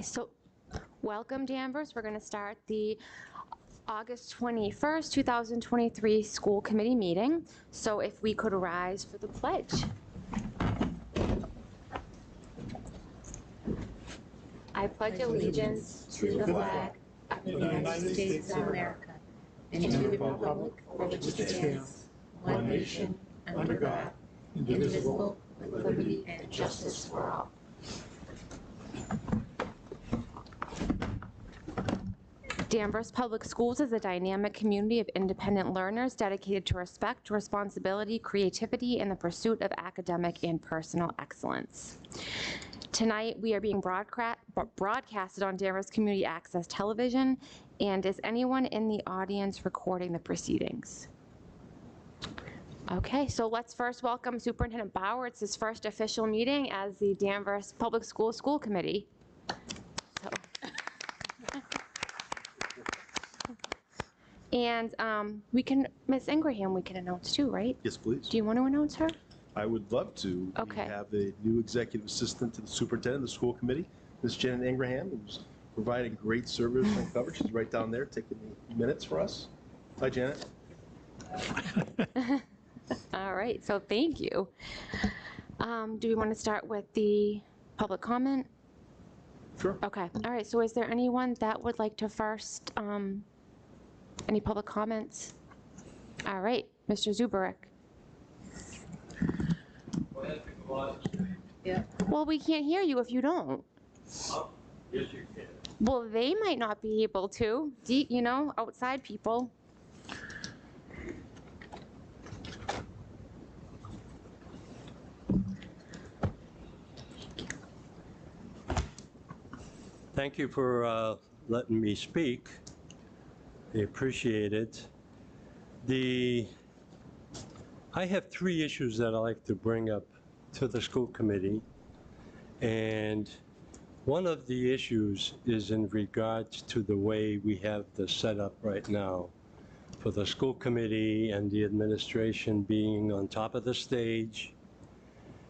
So welcome, Danvers. We're going to start the August 21st, 2023 school committee meeting. So if we could rise for the pledge. I pledge allegiance to the flag of the United States of America and to the republic for which it stands, one nation, under God, indivisible, with liberty and justice for all. Danvers Public Schools is a dynamic community of independent learners dedicated to respect, responsibility, creativity, and the pursuit of academic and personal excellence. Tonight, we are being broadcasted on Danvers Community Access Television. And is anyone in the audience recording the proceedings? Okay, so let's first welcome Superintendent Bauer. It's his first official meeting as the Danvers Public School Committee. So. And we can, Ms. Ingraham, we can announce too, right? Yes, please. Do you want to announce her? I would love to. Okay. We have a new executive assistant to the superintendent of the school committee, Ms. Janet Ingraham, who's providing great service and coverage. She's right down there taking the minutes for us. Hi, Janet. All right, so thank you. Do we want to start with the public comment? Sure. Okay, all right, so is there anyone that would like to first, any public comments? All right, Mr. Zubarik. Yeah. Well, we can't hear you if you don't. Oh, yes, you can. Well, they might not be able to, you know, outside people. Thank you for letting me speak. I appreciate it. I have three issues that I'd like to bring up to the school committee. And one of the issues is in regards to the way we have the setup right now for the school committee and the administration being on top of the stage,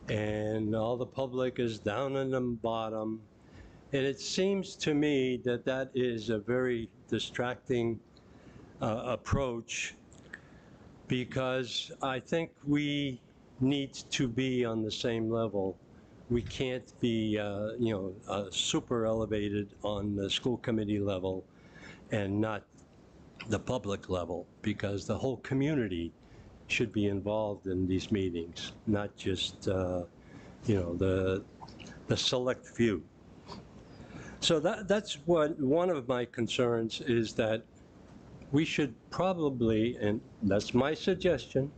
and all the public is down in the bottom. And it seems to me that that is a very distracting approach, because I think we need to be on the same level. We can't be, super elevated on the school committee level and not the public level, because the whole community should be involved in these meetings, not just, the select few. So that's what one of my concerns is, that we should probably, and that's my suggestion,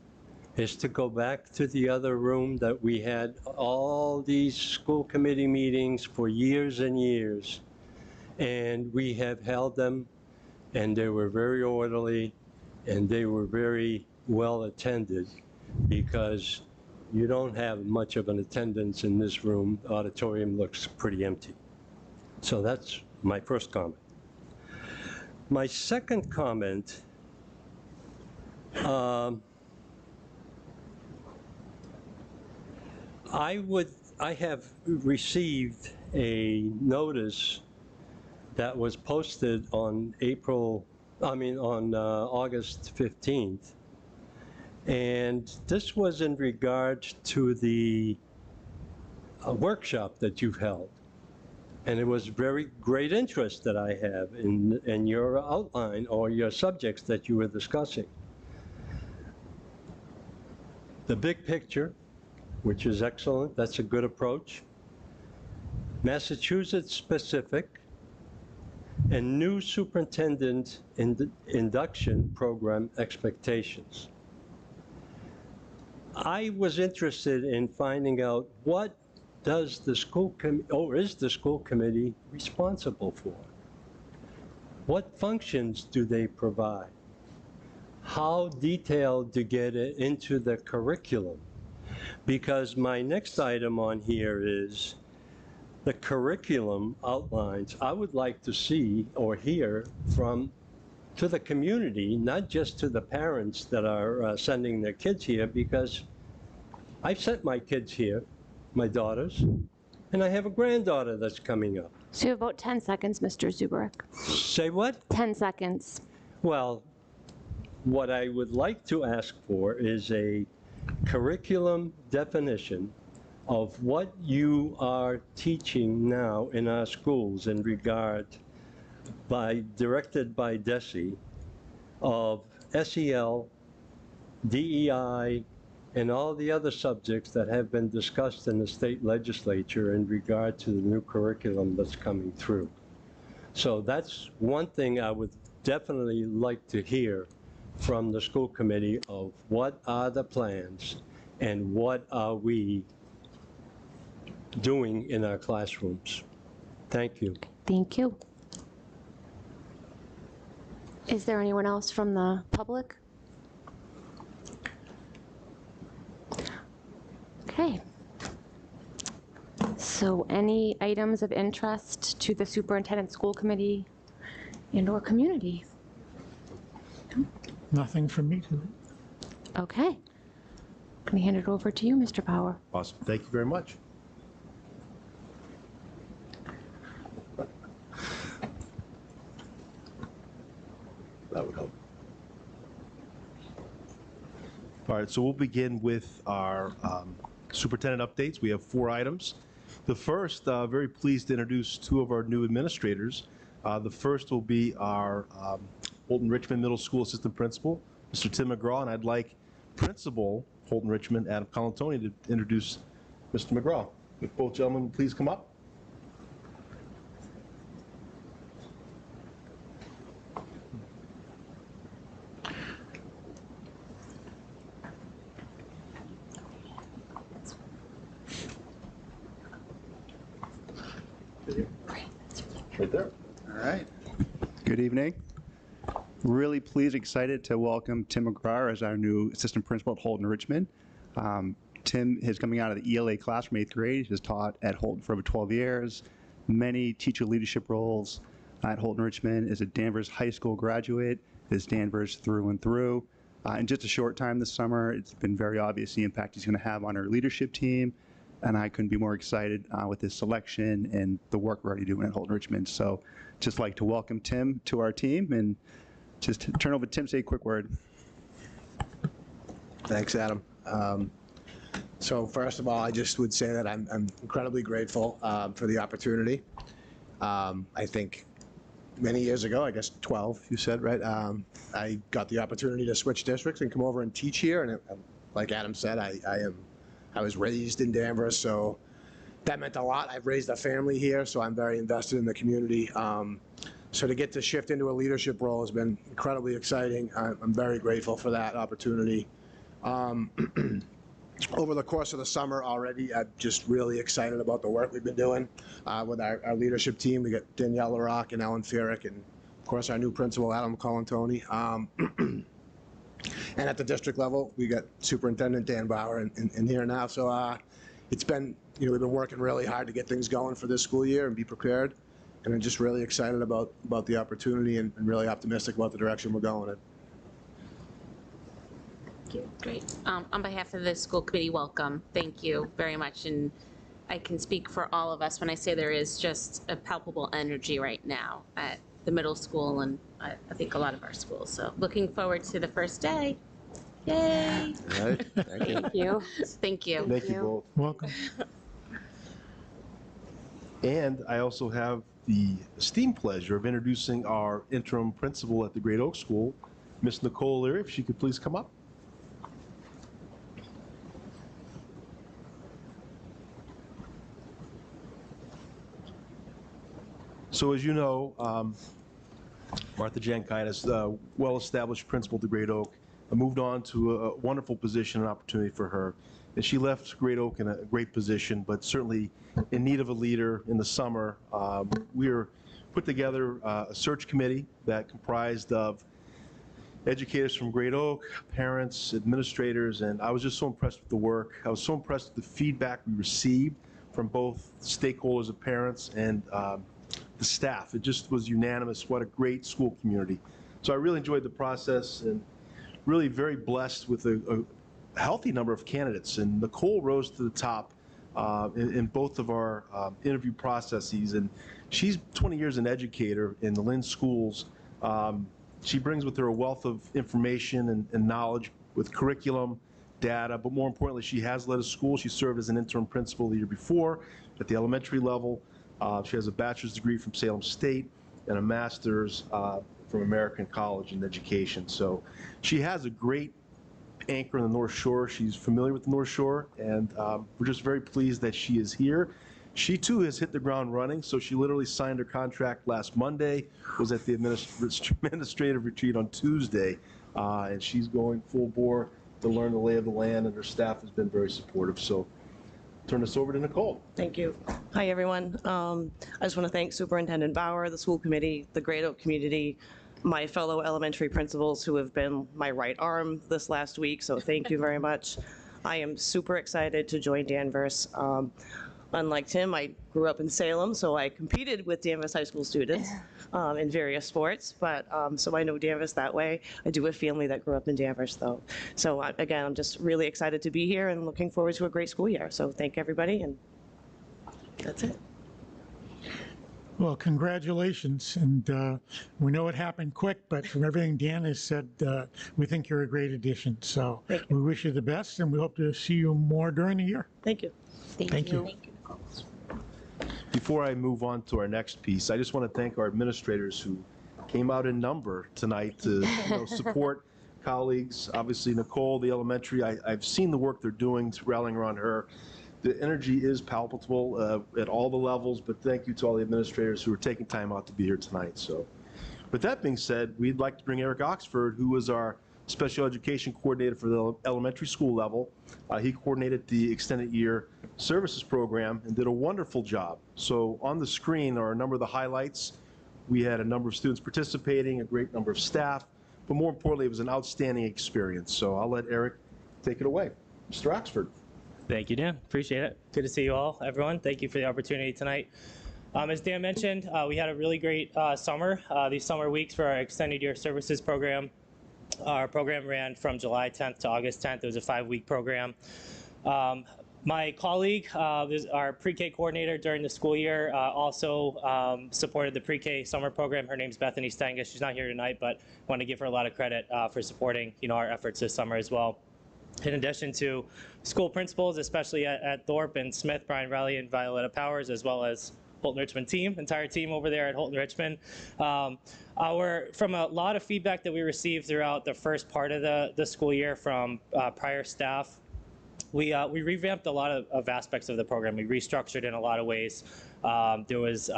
is to go back to the other room that we had all these school committee meetings for years and years. And we have held them, and they were very orderly, and they were very well attended, because you don't have much of an attendance in this room. The auditorium looks pretty empty. So that's my first comment. My second comment, I have received a notice that was posted on August 15th. And this was in regard to the workshop that you've held. And it was very great interest that I have in your outline or your subjects that you were discussing. The big picture, which is excellent, that's a good approach. Massachusetts specific, and new superintendent induction program expectations. I was interested in finding out what does the school is the school committee responsible for? What functions do they provide? How detailed to get it into the curriculum? Because my next item on here is the curriculum outlines. I would like to see or hear to the community, not just to the parents that are sending their kids here, because I've sent my kids here, my daughters, and I have a granddaughter that's coming up. So you have about 10 seconds, Mr. Zubrick. Say what? 10 seconds. Well, what I would like to ask for is a curriculum definition of what you are teaching now in our schools in regard directed by DESE of SEL, DEI, and all the other subjects that have been discussed in the state legislature in regard to the new curriculum that's coming through. So that's one thing I would definitely like to hear from the school committee of what are the plans and what are we doing in our classrooms. Thank you. Thank you. Is there anyone else from the public? Okay. So any items of interest to the superintendent, school committee, and/or community? Nothing from me tonight. Okay. Let me hand it over to you, Mr. Power. Awesome. Thank you very much. That would help. All right, so we'll begin with our superintendent updates. We have 4 items. The first, very pleased to introduce 2 of our new administrators. The first will be our Holton Richmond Middle School Assistant Principal, Mr. Tim McGraw, and I'd like Principal Holton Richmond, Adam Colantoni, to introduce Mr. McGraw. If both gentlemen please come up. Right there. All right. Good evening. Really pleased, excited to welcome Tim McGraw as our new assistant principal at Holton Richmond. Tim is coming out of the ELA class from 8th grade. He has taught at Holton for over 12 years, many teacher leadership roles at Holton Richmond, is a Danvers High School graduate, is Danvers through and through. In just a short time this summer, it's been very obvious the impact he's going to have on our leadership team, and I couldn't be more excited with his selection and the work we're already doing at Holton Richmond. So just like to welcome Tim to our team, and just turn over to Tim, say a quick word. Thanks, Adam. So first of all, I just would say that I'm incredibly grateful for the opportunity. I think many years ago, I guess 12, you said, right? I got the opportunity to switch districts and come over and teach here. And like Adam said, I was raised in Danvers, so that meant a lot. I've raised a family here, so I'm very invested in the community. So to get to shift into a leadership role has been incredibly exciting. I'm very grateful for that opportunity. Over the course of the summer already, I'm just really excited about the work we've been doing with our leadership team. We got Danielle LaRock and Ellen Fierick, and of course our new principal, Adam Colantoni. And at the district level, we got Superintendent Dan Bauer in here now. So it's been, we've been working really hard to get things going for this school year and be prepared. And I'm just really excited about the opportunity and really optimistic about the direction we're going in. Thank you. Great. On behalf of the school committee, welcome. Thank you very much. And I can speak for all of us when I say there is just a palpable energy right now at the middle school and I think a lot of our schools. So looking forward to the first day. Yay! All right. Thank you. Thank you. Thank you. Thank you both. Welcome. And I also have the esteemed pleasure of introducing our interim principal at the Great Oak School, Miss Nicole Leary, if she could please come up. So as you know, Martha Jankaitis, a well-established principal at the Great Oak, moved on to a wonderful position and opportunity for her. And she left Great Oak in a great position, but certainly in need of a leader. In the summer, we put together a search committee that comprised of educators from Great Oak, parents, administrators, and I was just so impressed with the work. I was so impressed with the feedback we received from both stakeholders of parents and the staff. It just was unanimous. What a great school community. So I really enjoyed the process and really very blessed with a healthy number of candidates. And Nicole rose to the top in both of our interview processes. And She's 20 years an educator in the Lynn schools. She brings with her a wealth of information and knowledge with curriculum, data, but more importantly, she has led a school. She served as an interim principal the year before at the elementary level. She has a bachelor's degree from Salem State and a master's from American College in Education. So she has a great anchor in the North Shore. She's familiar with the North Shore, and we're just very pleased that she is here. She too has hit the ground running, so she literally signed her contract last Monday, was at the administrative retreat on Tuesday, and she's going full bore to learn the lay of the land, and her staff has been very supportive. So turn this over to Nicole. Thank you. Hi, everyone. I just want to thank Superintendent Bauer, the school committee, the Great Oak community, my fellow elementary principals who have been my right arm this last week, so thank you very much. I am super excited to join Danvers. Unlike Tim, I grew up in Salem, so I competed with Danvers High School students in various sports, but so I know Danvers that way. I do have family that grew up in Danvers, though. So again, I'm just really excited to be here and looking forward to a great school year. So thank everybody, and that's it. Well, congratulations, and we know it happened quick, but from everything Dan has said, we think you're a great addition. So we wish you the best, and we hope to see you more during the year. Thank you. Thank you. Before I move on to our next piece, I just want to thank our administrators who came out in number tonight to support colleagues. Obviously, Nicole, the elementary, I've seen the work they're doing, rallying around her. The energy is palpable at all the levels, but thank you to all the administrators who are taking time out to be here tonight. So with that being said, we'd like to bring Eric Oxford, who is our special education coordinator for the elementary school level. He coordinated the extended year services program and did a wonderful job. So on the screen are a number of the highlights. We had a number of students participating, a great number of staff, but more importantly, it was an outstanding experience. So I'll let Eric take it away. Mr. Oxford. Thank you, Dan. Appreciate it. Good to see you all, everyone. Thank you for the opportunity tonight. As Dan mentioned, we had a really great summer, these summer weeks for our extended year services program. Our program ran from July 10th to August 10th. It was a 5-week program. My colleague, our pre-K coordinator during the school year, also supported the pre-K summer program. Her name's Bethany Stenga. She's not here tonight, but I want to give her a lot of credit for supporting, our efforts this summer as well. In addition to school principals, especially at Thorpe and Smith, Brian Riley and Violetta Powers, as well as Holton Richmond team, entire team over there at Holton Richmond. From a lot of feedback that we received throughout the first part of the school year from prior staff, we revamped a lot of aspects of the program. We restructured in a lot of ways. There was,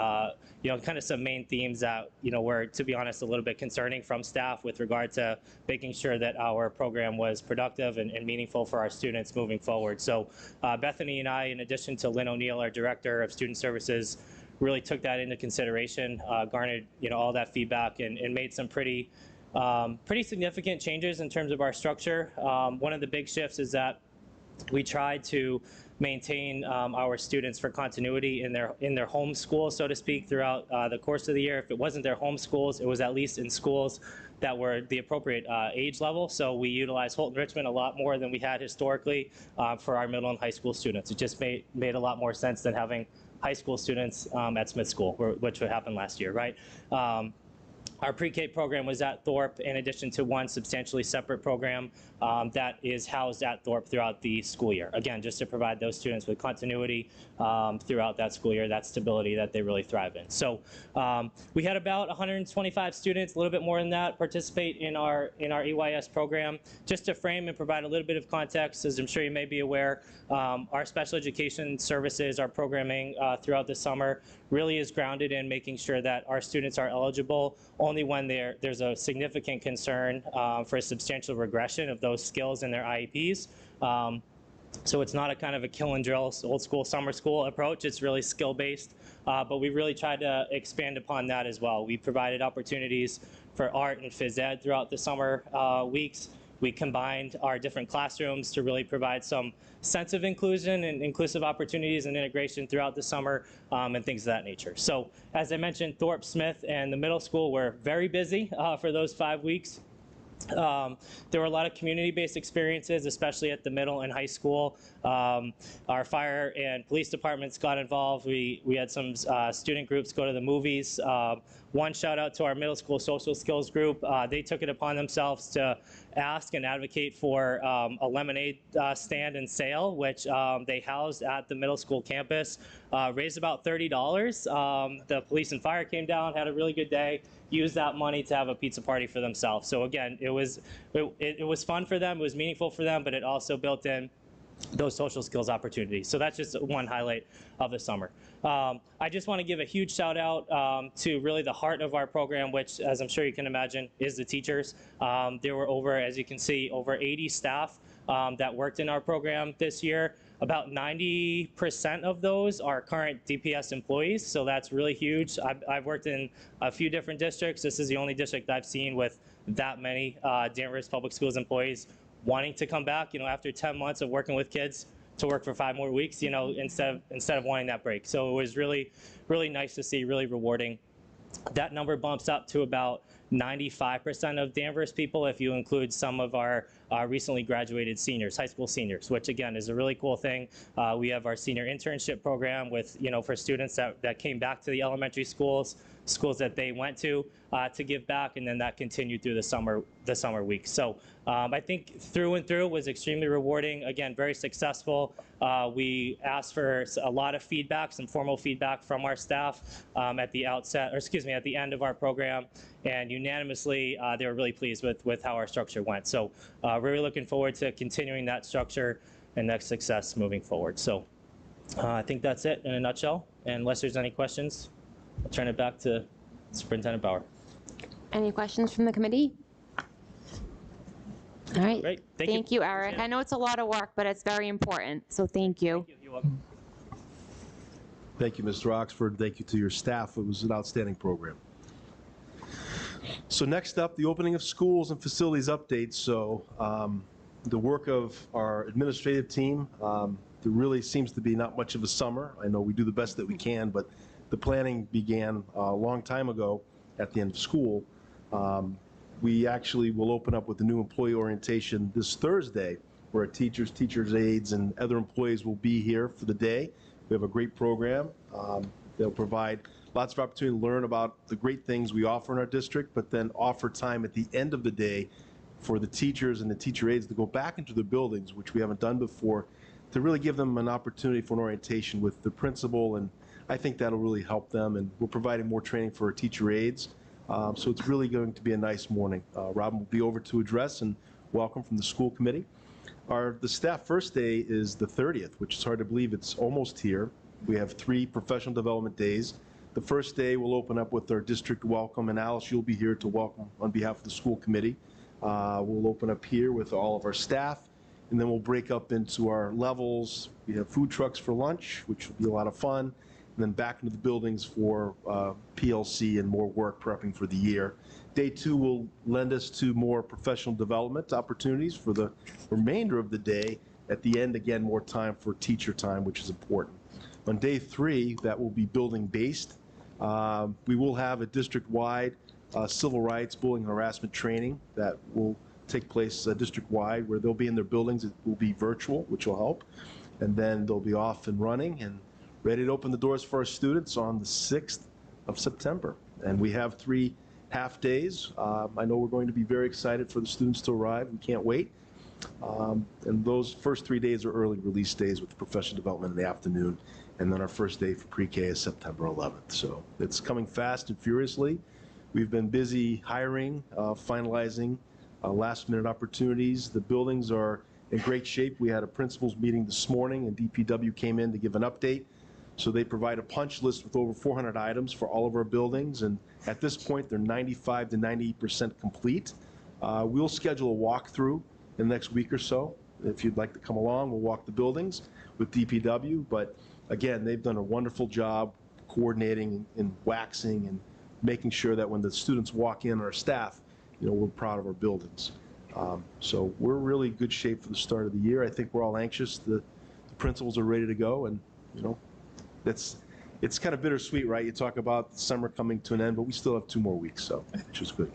kind of some main themes that, were, to be honest, a little bit concerning from staff with regard to making sure that our program was productive and meaningful for our students moving forward. So Bethany and I, in addition to Lynn O'Neill, our Director of Student Services, really took that into consideration, garnered, all that feedback and made some pretty significant changes in terms of our structure. One of the big shifts is that we tried to maintain our students for continuity in their home school, so to speak, throughout the course of the year. If it wasn't their home schools, it was at least in schools that were the appropriate age level. So we utilized Holton Richmond a lot more than we had historically for our middle and high school students. It just made a lot more sense than having high school students at Smith School, which would happen last year, right? Our pre-K program was at Thorpe in addition to one substantially separate program that is housed at Thorpe throughout the school year. Again, just to provide those students with continuity throughout that school year, that stability that they really thrive in. So we had about 125 students, a little bit more than that, participate in our EYS program. Just to frame and provide a little bit of context, as I'm sure you may be aware, our special education services, our programming throughout the summer really is grounded in making sure that our students are eligible only when there's a significant concern for a substantial regression of those skills in their IEPs. So it's not a kind of a kill and drill, old school summer school approach. It's really skill based, but we really tried to expand upon that as well. We provided opportunities for art and phys ed throughout the summer weeks. We combined our different classrooms to really provide some sense of inclusion and inclusive opportunities and integration throughout the summer and things of that nature. So as I mentioned, Thorpe, Smith, and the middle school were very busy for those 5 weeks. There were a lot of community-based experiences, especially at the middle and high school. Our fire and police departments got involved. We had some student groups go to the movies. One shout out to our middle school social skills group. They took it upon themselves to ask and advocate for a lemonade stand and sale, which they housed at the middle school campus. Raised about $30. The police and fire came down, had a really good day, used that money to have a pizza party for themselves. So again, it was fun for them, it was meaningful for them, but it also built in those social skills opportunities. So that's just one highlight of the summer. I just want to give a huge shout out to really the heart of our program, which, as I'm sure you can imagine, is the teachers. There were over, as you can see, over 80 staff that worked in our program this year. About 90% of those are current DPS employees, so that's really huge. I've worked in a few different districts. This is the only district I've seen with that many Danvers Public Schools employees wanting to come back, after 10 months of working with kids, to work for 5 more weeks, instead of wanting that break. So it was really, really nice to see, really rewarding. That number bumps up to about 95% of Danvers people if you include some of our recently graduated seniors, high school seniors, which again is a really cool thing. We have our senior internship program with, for students that came back to the elementary schools that they went to give back, and then that continued through the summer weeks. So I think through and through was extremely rewarding. Again, very successful. We asked for a lot of feedback, some formal feedback from our staff at the outset, or excuse me, at the end of our program, and unanimously they were really pleased with how our structure went. So really looking forward to continuing that structure and that success moving forward. So I think that's it in a nutshell. And unless there's any questions, I'll turn it back to Superintendent Bauer. Any questions from the committee? All right. Great. Thank you, Eric. Appreciate it. I know it's a lot of work, but it's very important, so thank you. Thank you. You're welcome. Thank you, Mr. Oxford. Thank you to your staff. It was an outstanding program. So next up, the opening of schools and facilities updates. So the work of our administrative team, there really seems to be not much of a summer. I know we do the best that we can, but the planning began a long time ago at the end of school. We actually will open up with a new employee orientation this Thursday, where our teachers, teachers' aides, and other employees will be here for the day. We have a great program. They'll provide lots of opportunity to learn about the great things we offer in our district, but then offer time at the end of the day for the teachers and the teacher aides to go back into their buildings, which we haven't done before, to really give them an opportunity for an orientation with the principal, and I think that'll really help them, and we're providing more training for our teacher aides. So it's really going to be a nice morning. Robin will be over to address and welcome from the school committee. The staff first day is the 30th, which is hard to believe it's almost here. We have 3 professional development days. The first day we'll open up with our district welcome, and Alice, you'll be here to welcome on behalf of the school committee. We'll open up here with all of our staff, and then we'll break up into our levels. We have food trucks for lunch, which will be a lot of fun, and then back into the buildings for PLC and more work prepping for the year. Day 2 will lend us to more professional development opportunities for the remainder of the day. At the end, again, more time for teacher time, which is important. On day 3, that will be building-based. We will have a district-wide civil rights, bullying, and harassment training that will take place district-wide, where they'll be in their buildings. It will be virtual, which will help. And then they'll be off and running and ready to open the doors for our students on the 6th of September. And we have 3 half days. I know we're going to be very excited for the students to arrive. We can't wait. And those first 3 days are early release days with professional development in the afternoon. And then our first day for pre-K is September 11th. So it's coming fast and furiously. We've been busy hiring, finalizing last-minute opportunities. The buildings are in great shape. We had a principals meeting this morning, and DPW came in to give an update. So they provide a punch list with over 400 items for all of our buildings, and at this point, they're 95 to 98% complete. We'll schedule a walkthrough in the next week or so. If you'd like to come along, we'll walk the buildings with DPW, but again, they've done a wonderful job coordinating and waxing and making sure that when the students walk in, our staff, we're proud of our buildings. So we're really good shape for the start of the year. I think we're all anxious. The principals are ready to go, and it's kind of bittersweet, right? You talk about the summer coming to an end, but we still have 2 more weeks, so which is good.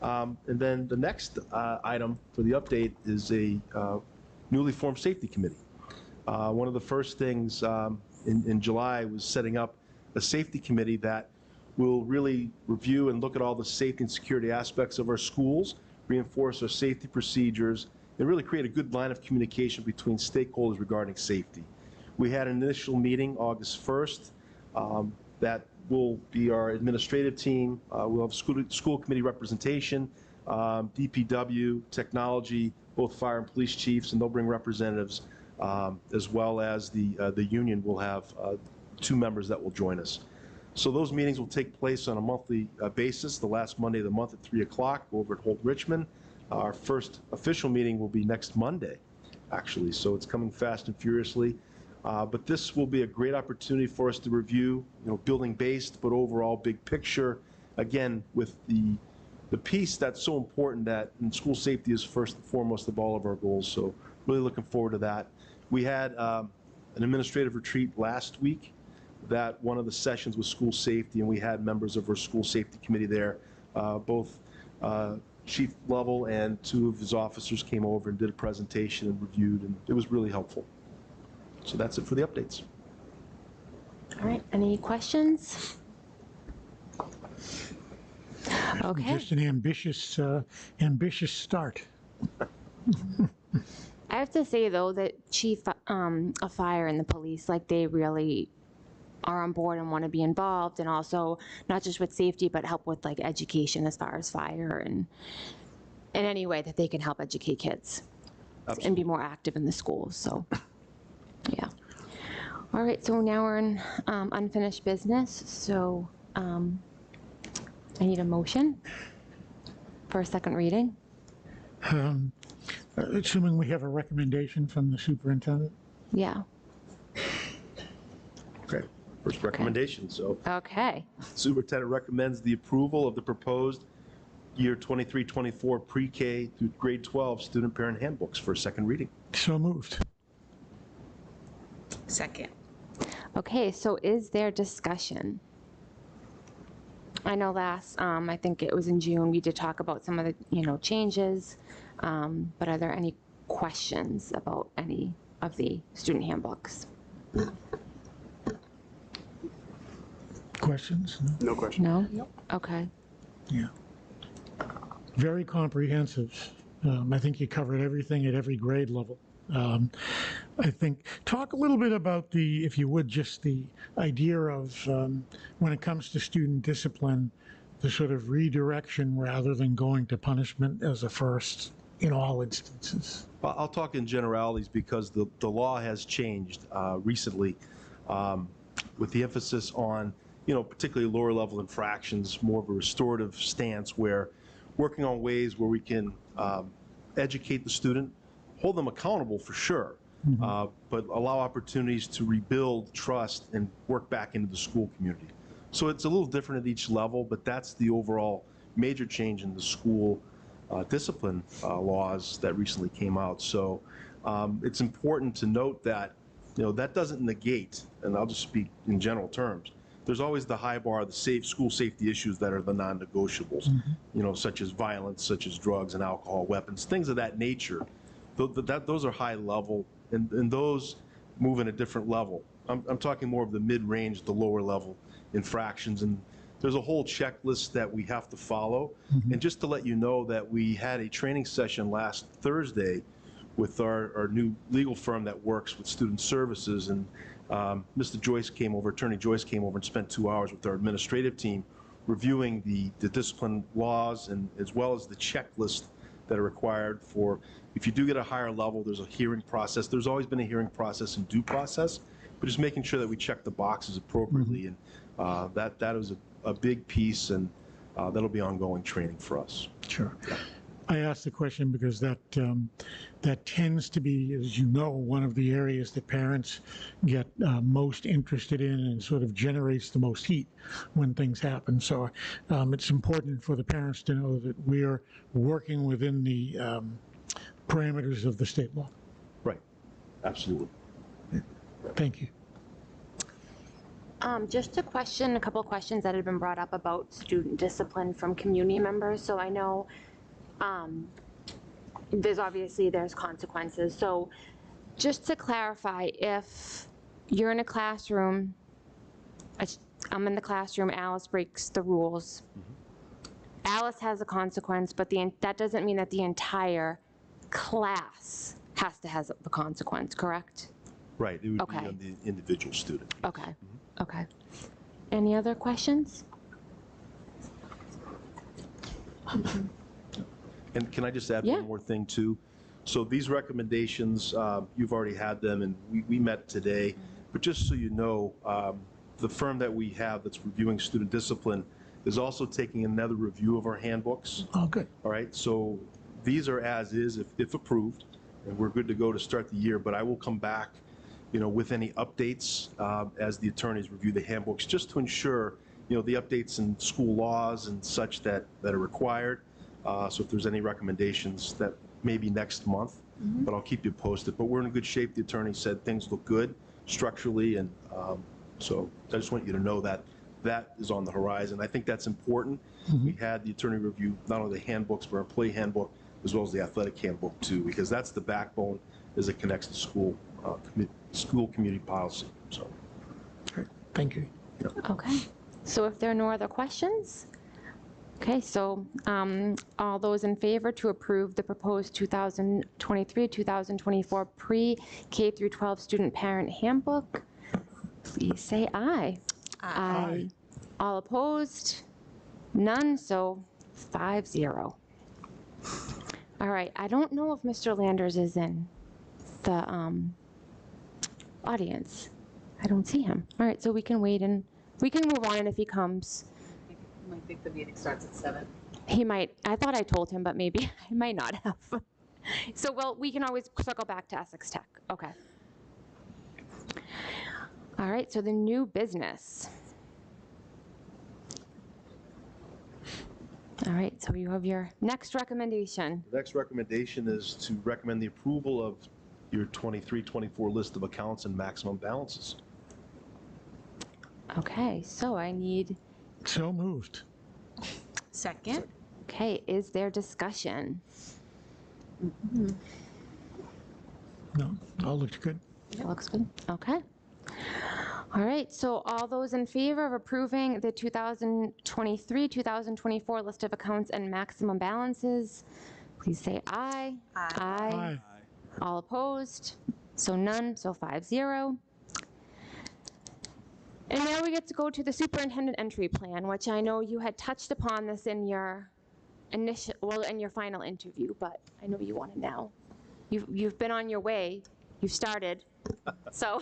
And then the next item for the update is a newly formed safety committee. One of the first things in July was setting up a safety committee that will really review and look at all the safety and security aspects of our schools, reinforce our safety procedures, and really create a good line of communication between stakeholders regarding safety. We had an initial meeting August 1st. That will be our administrative team. We'll have school committee representation, DPW, technology, both fire and police chiefs, and they'll bring representatives, as well as the union will have 2 members that will join us. So those meetings will take place on a monthly basis, the last Monday of the month at 3 o'clock over at Holt Richmond. Our first official meeting will be next Monday, actually, so it's coming fast and furiously. But this will be a great opportunity for us to review, building-based, but overall big picture, again, with the piece that's so important that school safety is first and foremost of all of our goals. So really looking forward to that. We had an administrative retreat last week that one of the sessions was school safety, and we had members of our school safety committee there. Both chief level and 2 of his officers came over and did a presentation and reviewed, and it was really helpful. So that's it for the updates. All right, any questions? Okay. Just an ambitious start. I have to say, though, that chief of fire and the police, like, they really are on board and want to be involved, and also not just with safety, but help with, like, education as far as fire and in any way that they can help educate kids. Absolutely. And be more active in the schools, so, yeah. All right, so now we're in unfinished business, so I need a motion for a second reading. Assuming we have a recommendation from the superintendent. Yeah, Okay, first recommendation. So okay. superintendent recommends the approval of the proposed year 23-24 pre-K through grade 12 student parent handbooks for a second reading. So moved. Second. Okay, so is there discussion? I know last, I think it was in June, we did talk about some of the, changes, but are there any questions about any of the student handbooks? Questions? No question. No? Okay. Yeah. Very comprehensive. I think you covered everything at every grade level. I think, talk a little bit about if you would, just the idea of when it comes to student discipline, the sort of redirection rather than going to punishment as a first in all instances. I'll talk in generalities because the law has changed recently with the emphasis on, particularly lower level infractions, more of a restorative stance where working on ways where we can educate the student, hold them accountable for sure, but allow opportunities to rebuild trust and work back into the school community. So it's a little different at each level, but that's the overall major change in the school discipline laws that recently came out. So it's important to note that, that doesn't negate, and I'll just speak in general terms, there's always the high bar, the school safety issues that are the non-negotiables, such as violence, such as drugs and alcohol, weapons, things of that nature. Those are high level, and those move in a different level. I'm talking more of the mid-range, the lower level infractions, and there's a whole checklist that we have to follow. And just to let you know that we had a training session last Thursday with our new legal firm that works with student services, and Mr. Joyce came over, Attorney Joyce came over and spent 2 hours with our administrative team reviewing the discipline laws and as well as the checklist that are required for, if you do get a higher level, there's a hearing process. There's always been a hearing process and due process, but just making sure that we check the boxes appropriately. And that is a big piece, and that'll be ongoing training for us. Sure. I asked the question because that tends to be, as you know, one of the areas that parents get most interested in and sort of generates the most heat when things happen. So it's important for the parents to know that we are working within the parameters of the state law. Right. Absolutely. Thank you. Just a couple of questions that had been brought up about student discipline from community members. So I know there's consequences. So just to clarify, if you're in a classroom, I'm in the classroom, Alice breaks the rules. Alice has a consequence, but that doesn't mean that the entire class has to have the consequence, correct? Right, it would be Okay. on the individual student. Okay, okay. Any other questions? And can I just add Yeah. one more thing too? So these recommendations, you've already had them, and we met today. But just so you know, the firm that we have that's reviewing student discipline is also taking another review of our handbooks. Oh, good. All right, so these are as is if approved, and we're good to go to start the year. But I will come back, with any updates as the attorneys review the handbooks, just to ensure, the updates in school laws and such that are required. So if there's any recommendations, that maybe next month, but I'll keep you posted. But we're in good shape. The attorney said things look good structurally, and so I just want you to know that is on the horizon. I think that's important. We had the attorney review not only the handbooks, but our employee handbook, as well as the athletic handbook too, because that's the backbone as it connects to school community policy. So, Great. Thank you. Okay, so if there are no other questions, okay, so all those in favor to approve the proposed 2023-2024 pre-K through 12 student parent handbook, please say aye. Aye. All opposed? None, so 5-0. All right, I don't know if Mr. Landers is in the audience. I don't see him. All right, so we can wait and we can move on, and if he comes. I think the meeting starts at 7. He might, I thought I told him, but maybe I might not have. So, well, we can always circle back to Essex Tech. Okay. All right, so the new business. All right, so you have your next recommendation. the next recommendation is to recommend the approval of your 23-24 list of accounts and maximum balances. Okay, so I need, So moved. Second? okay, is there discussion? No, all looks good. It looks good. Okay. All right, so all those in favor of approving the 2023-2024 list of accounts and maximum balances, please say aye. Aye. All opposed? So none, so 5-0. And now we get to go to the superintendent entry plan, which I know you had touched upon this in your in your final interview, but I know you want to know. You've been on your way. You've started. So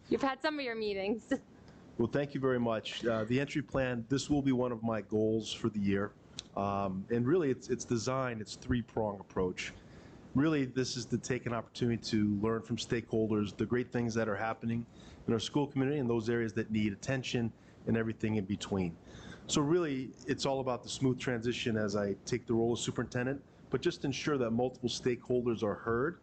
you've had some of your meetings. Well, thank you very much. The entry plan, this will be one of my goals for the year. And really, it's designed, it's three-prong approach. Really, this is to take an opportunity to learn from stakeholders, the great things that are happening in our school community and those areas that need attention and everything in between. So really, it's all about the smooth transition as I take the role of superintendent, but just ensure that multiple stakeholders are heard.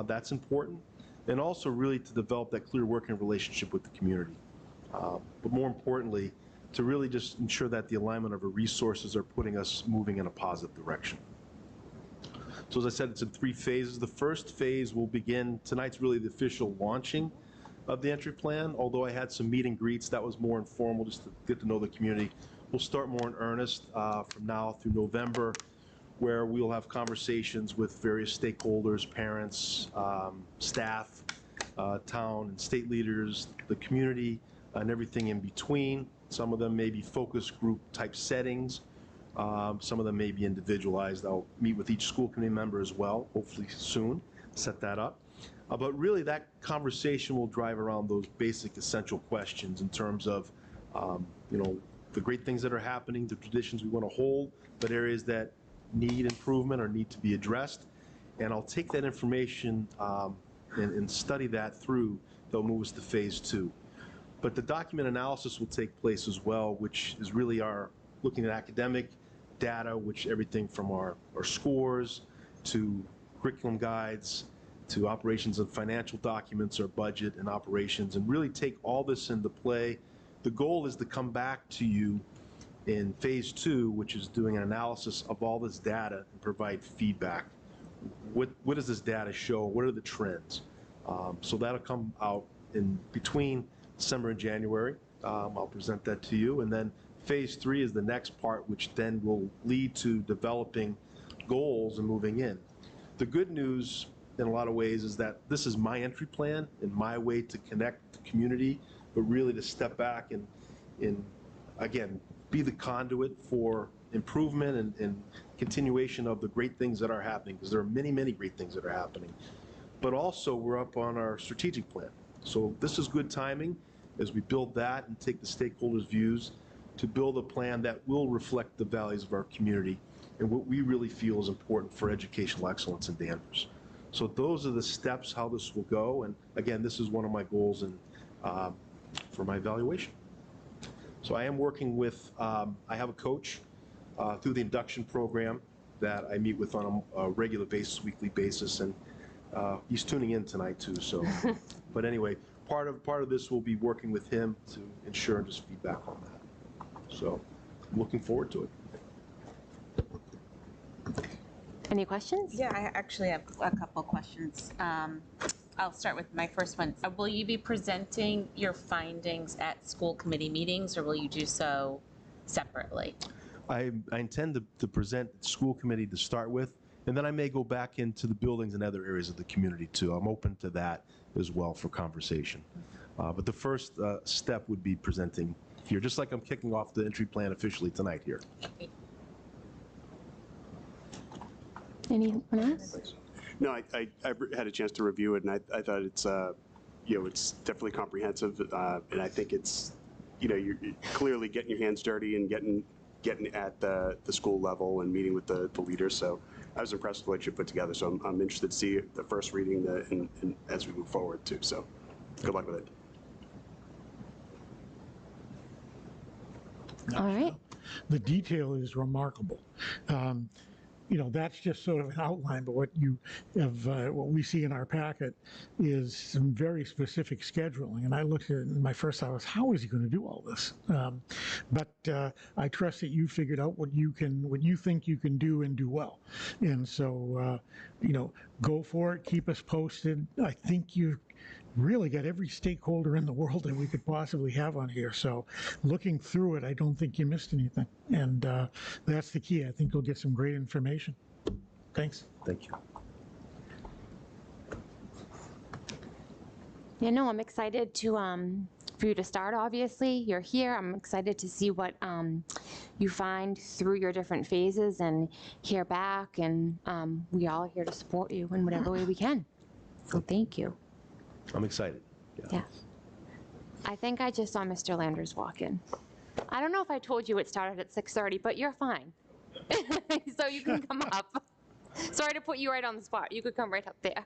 That's important. And also really to develop that clear working relationship with the community. But more importantly, to really just ensure that the alignment of our resources are putting us moving in a positive direction. So as I said, it's in 3 phases. The first phase will begin, tonight's really the official launching of the entry plan. Although I had some meet and greets, that was more informal, just to get to know the community. We'll start more in earnest from now through November, where we'll have conversations with various stakeholders, parents, staff, town and state leaders, the community, and everything in between. Some of them may be focus group type settings. Some of them may be individualized. I'll meet with each school committee member as well, hopefully soon, set that up. But really that conversation will drive around those basic essential questions in terms of, the great things that are happening, the traditions we want to hold, but areas that need improvement or need to be addressed. And I'll take that information and study that through. They'll move us to phase 2. But the document analysis will take place as well, which is really our looking at academic data, which everything from our scores to curriculum guides to operations of financial documents or budget and operations, and really take all this into play. The goal is to come back to you in phase 2, which is doing an analysis of all this data and provide feedback. What does this data show? What are the trends? So that'll come out in between December and January. I'll present that to you. And then phase 3 is the next part, which then will lead to developing goals and moving in. The good news in a lot of ways is that this is my entry plan and my way to connect the community, but really to step back and again, be the conduit for improvement and continuation of the great things that are happening, because there are many, many great things that are happening. But also, we're up on our strategic plan. So this is good timing as we build that and take the stakeholders' views to build a plan that will reflect the values of our community and what we really feel is important for educational excellence in Danvers. So those are the steps how this will go. And again, this is one of my goals for my evaluation. So I am working with, I have a coach through the induction program that I meet with on a regular basis, weekly basis, and he's tuning in tonight too. So, but anyway, part of this will be working with him to ensure just feedback on that. So, I'm looking forward to it. Any questions? Yeah, I actually have a couple questions. I'll start with my first one. Will you be presenting your findings at school committee meetings, or will you do so separately? I intend to present at school committee to start with, and then I may go back into the buildings and other areas of the community too. I'm open to that as well for conversation. But the first step would be presenting here, just like I'm kicking off the entry plan officially tonight here. Anyone else? No, I had a chance to review it, and I thought it's, it's definitely comprehensive, and I think it's, you're clearly getting your hands dirty and getting at the school level and meeting with the leaders. So I was impressed with what you put together. So I'm interested to see the first reading and as we move forward too. So good luck with it. All right. The detail is remarkable. That's just sort of an outline, but what you have, what we see in our packet is some very specific scheduling. And I looked at it, and my first thought was, how is he going to do all this? But I trust that you figured out what you think you can do and do well. And so, go for it. Keep us posted. I think you've really got every stakeholder in the world that we could possibly have on here. So looking through it, I don't think you missed anything. And that's the key. I think you'll get some great information. Thanks. Thank you. Yeah, no, I'm excited to for you to start. Obviously, you're here. I'm excited to see what you find through your different phases and hear back. And we all are here to support you in whatever way we can. So thank you. I'm excited. Yeah. I think I just saw Mr. Landers walk in. I don't know if I told you it started at 6:30, but you're fine. So you can come up. Sorry to put you right on the spot. You could come right up there.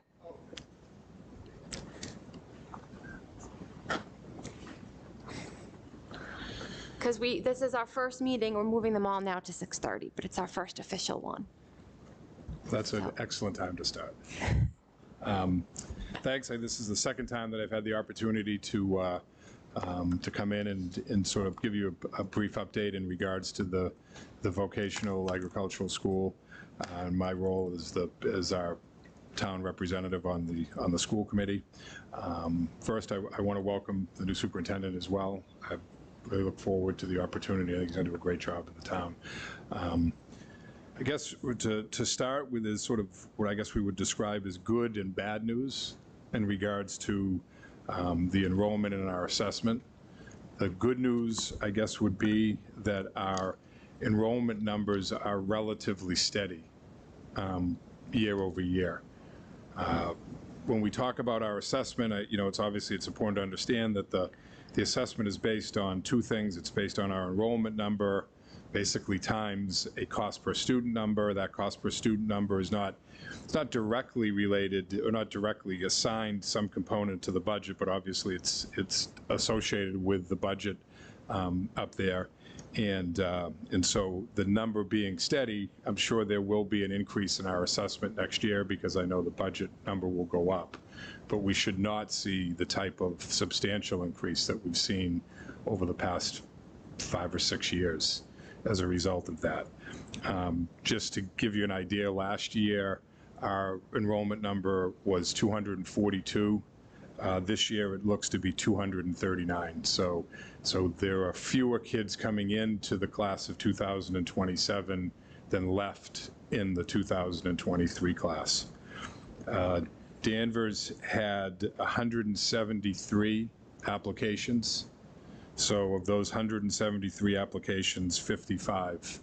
Because this is our first meeting. We're moving them all now to 6:30, but it's our first official one. That's an excellent time to start. Thanks. This is the second time that I've had the opportunity to come in and sort of give you a brief update in regards to the vocational agricultural school. And my role as our town representative on the school committee. First, I want to welcome the new superintendent as well. I really look forward to the opportunity. I think he's going to do a great job in the town. I guess to start with is sort of what I guess we would describe as good and bad news in regards to the enrollment in our assessment. The good news, I guess, would be that our enrollment numbers are relatively steady year over year. When we talk about our assessment, it's important to understand that the assessment is based on two things. It's based on our enrollment number, basically times a cost per student number. That cost per student number is not directly related or not directly assigned some component to the budget, but obviously it's associated with the budget up there. And so the number being steady, I'm sure there will be an increase in our assessment next year because I know the budget number will go up. But we should not see the type of substantial increase that we've seen over the past 5 or 6 years as a result of that. Just to give you an idea, last year, our enrollment number was 242. This year, it looks to be 239. So there are fewer kids coming into the class of 2027 than left in the 2023 class. Danvers had 173 applications. So of those 173 applications, 55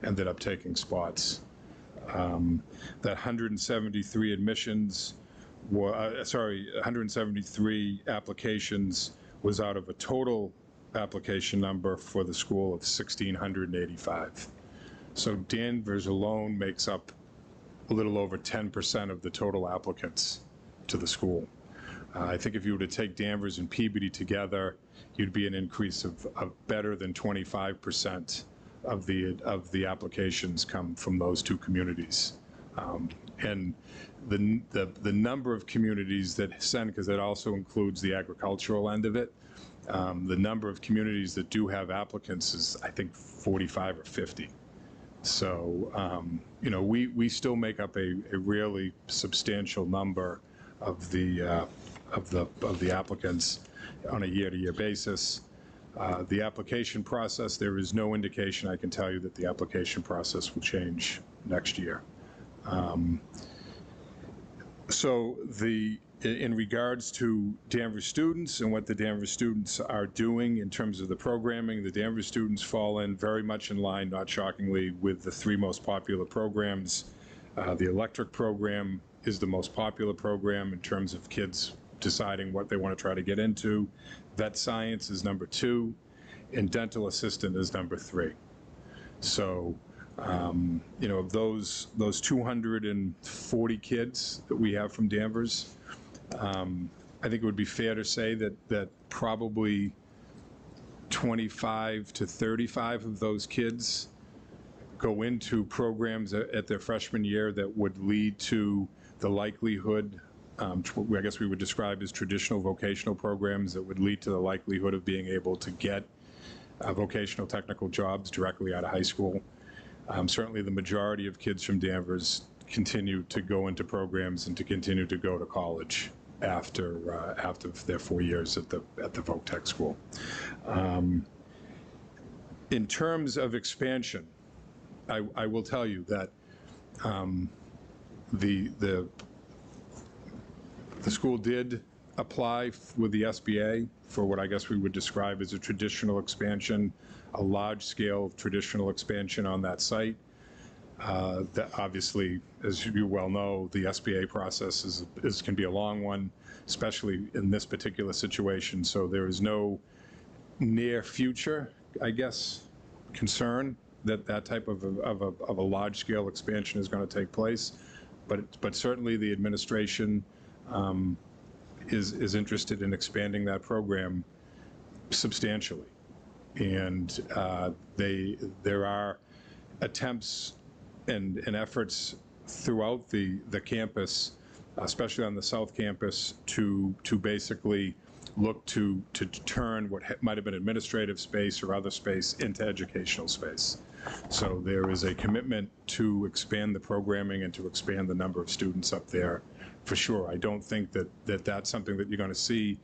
ended up taking spots. That 173 admissions were, 173 applications was out of a total application number for the school of 1,685. So Danvers alone makes up a little over 10% of the total applicants to the school. I think if you were to take Danvers and Peabody together, you'd be an increase of better than 25% of the applications come from those two communities. And the number of communities that send, because that also includes the agricultural end of it, the number of communities that do have applicants is, I think, 45 or 50. So, you know, we still make up a really substantial number of the applicants on a year-to-year basis. The application process, there is no indication I can tell you that the application process will change next year. So in regards to Danvers students and what the Danvers students are doing in terms of the programming, the Danvers students fall in very much in line, not shockingly, with the three most popular programs. The electric program is the most popular program in terms of kids deciding what they want to try to get into. Vet science is number 2, and dental assistant is number 3. So, you know, of those 240 kids that we have from Danvers, I think it would be fair to say that probably 25 to 35 of those kids go into programs at their freshman year that would lead to the likelihood, I guess we would describe as traditional vocational programs that would lead to the likelihood of being able to get vocational technical jobs directly out of high school. Certainly the majority of kids from Danvers continue to go into programs and to continue to go to college after their 4 years at the Voc Tech school. In terms of expansion, I will tell you that the school did apply with the SBA for what I guess we would describe as a traditional expansion, a large-scale traditional expansion on that site. That obviously, as you well know, the SBA process can be a long one, especially in this particular situation. So there is no near future, I guess, concern that type of a large-scale expansion is going to take place. But certainly the administration is interested in expanding that program substantially. And there are attempts and efforts throughout the campus, especially on the South Campus, to basically look to turn what might have been administrative space or other space into educational space. So there is a commitment to expand the programming and to expand the number of students up there, for sure. I don't think that that's something that you're going to see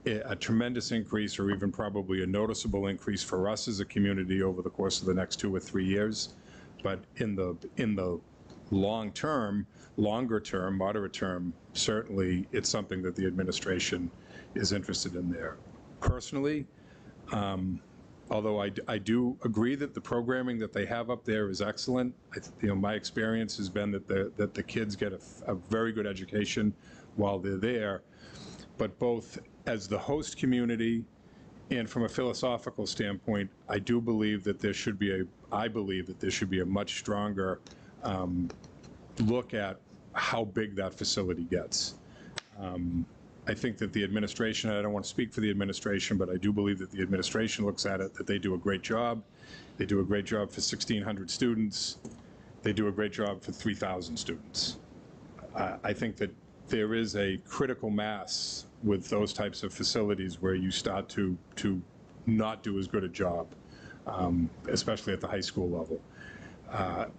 a tremendous increase or even probably a noticeable increase for us as a community over the course of the next 2 or 3 years. But in the long term, longer term, moderate term, certainly it's something that the administration is interested in there. Personally, although I do agree that the programming that they have up there is excellent, my experience has been that the kids get a very good education while they're there. But both as the host community and from a philosophical standpoint, I believe that there should be a much stronger look at how big that facility gets. I think that the administration, I don't want to speak for the administration, but I do believe that the administration looks at it, that they do a great job. They do a great job for 1,600 students. They do a great job for 3,000 students. I think that there is a critical mass with those types of facilities where you start to not do as good a job, especially at the high school level.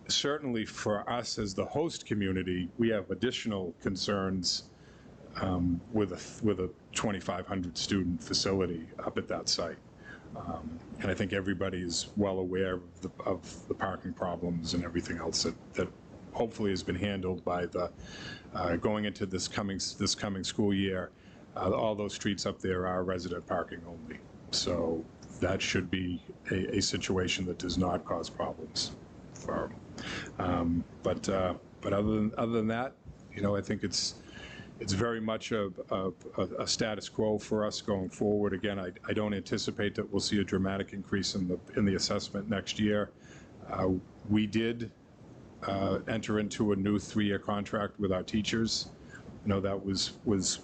Certainly for us as the host community, we have additional concerns with a 2,500 student facility up at that site. And I think everybody is well aware of the parking problems and everything else that hopefully has been handled by the, going into this coming school year. All those streets up there are resident parking only. So that should be a situation that does not cause problems for them. But other than that, you know, I think it's very much a status quo for us going forward. Again, I don't anticipate that we'll see a dramatic increase in the assessment next year. We did enter into a new 3-year contract with our teachers. You know, that was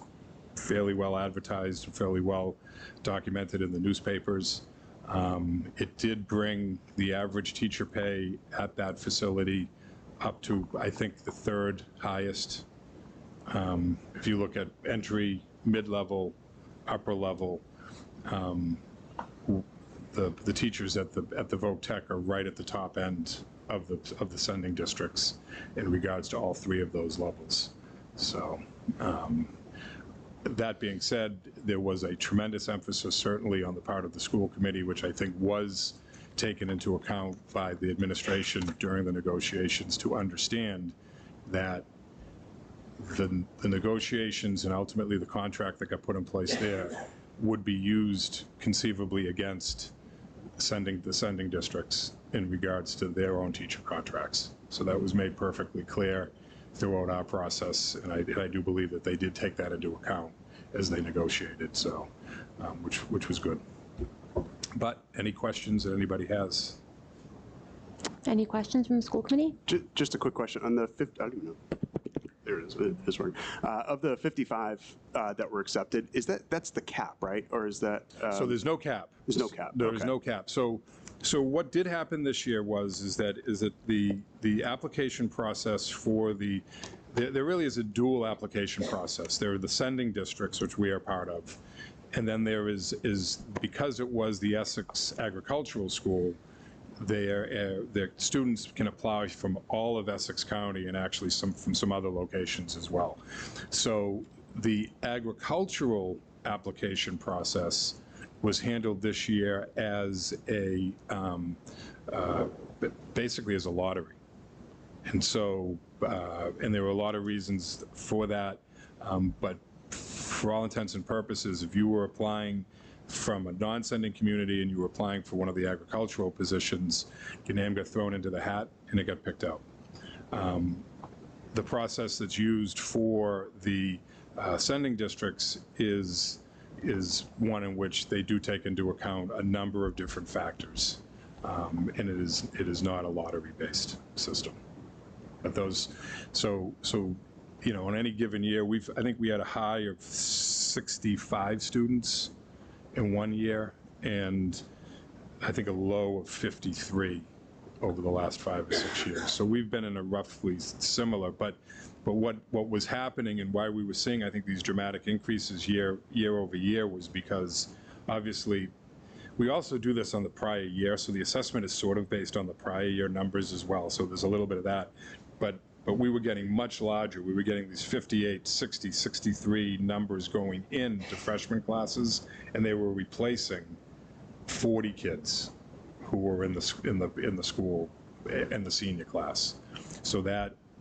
fairly well advertised, fairly well documented in the newspapers. It did bring the average teacher pay at that facility up to, I think, the 3rd highest. If you look at entry, mid-level, upper level, the teachers at the Voc Tech are right at the top end of the sending districts in regards to all 3 of those levels. So that being said, there was a tremendous emphasis certainly on the part of the school committee, which I think was taken into account by the administration during the negotiations, to understand that the negotiations and ultimately the contract that got put in place there would be used conceivably against the sending districts in regards to their own teacher contracts. So that was made perfectly clear throughout our process, and I do believe that they did take that into account as they negotiated, so which was good. But any questions that anybody has? Any questions from the school committee? Just a quick question on the I don't even know. There it is. It is working. Of the 55 that were accepted, that's the cap, right? Or is that? So there's no cap. There's no cap. There is no cap. So what did happen this year is that the application process for there really is a dual application process. There are the sending districts, which we are part of, and then there is because it was the Essex Agricultural School, their students can apply from all of Essex County and actually from some other locations as well. So the agricultural application process was handled this year as basically as a lottery. And so, and there were a lot of reasons for that, but for all intents and purposes, if you were applying from a non-sending community and you were applying for one of the agricultural positions, your name got thrown into the hat and it got picked out. The process that's used for the sending districts is one in which they do take into account a number of different factors, and it is not a lottery-based system. But those, so you know, in any given year, I think we had a high of 65 students in one year, and I think a low of 53 over the last 5 or 6 years. So we've been in a roughly similar, but what was happening and why we were seeing, I think, these dramatic increases year over year was because obviously we also do this on the prior year, so the assessment is sort of based on the prior year numbers as well. So there's a little bit of that, but we were getting much larger. We were getting these 58, 60, 63 numbers going into freshman classes, and they were replacing 40 kids who were in the school in the senior class. So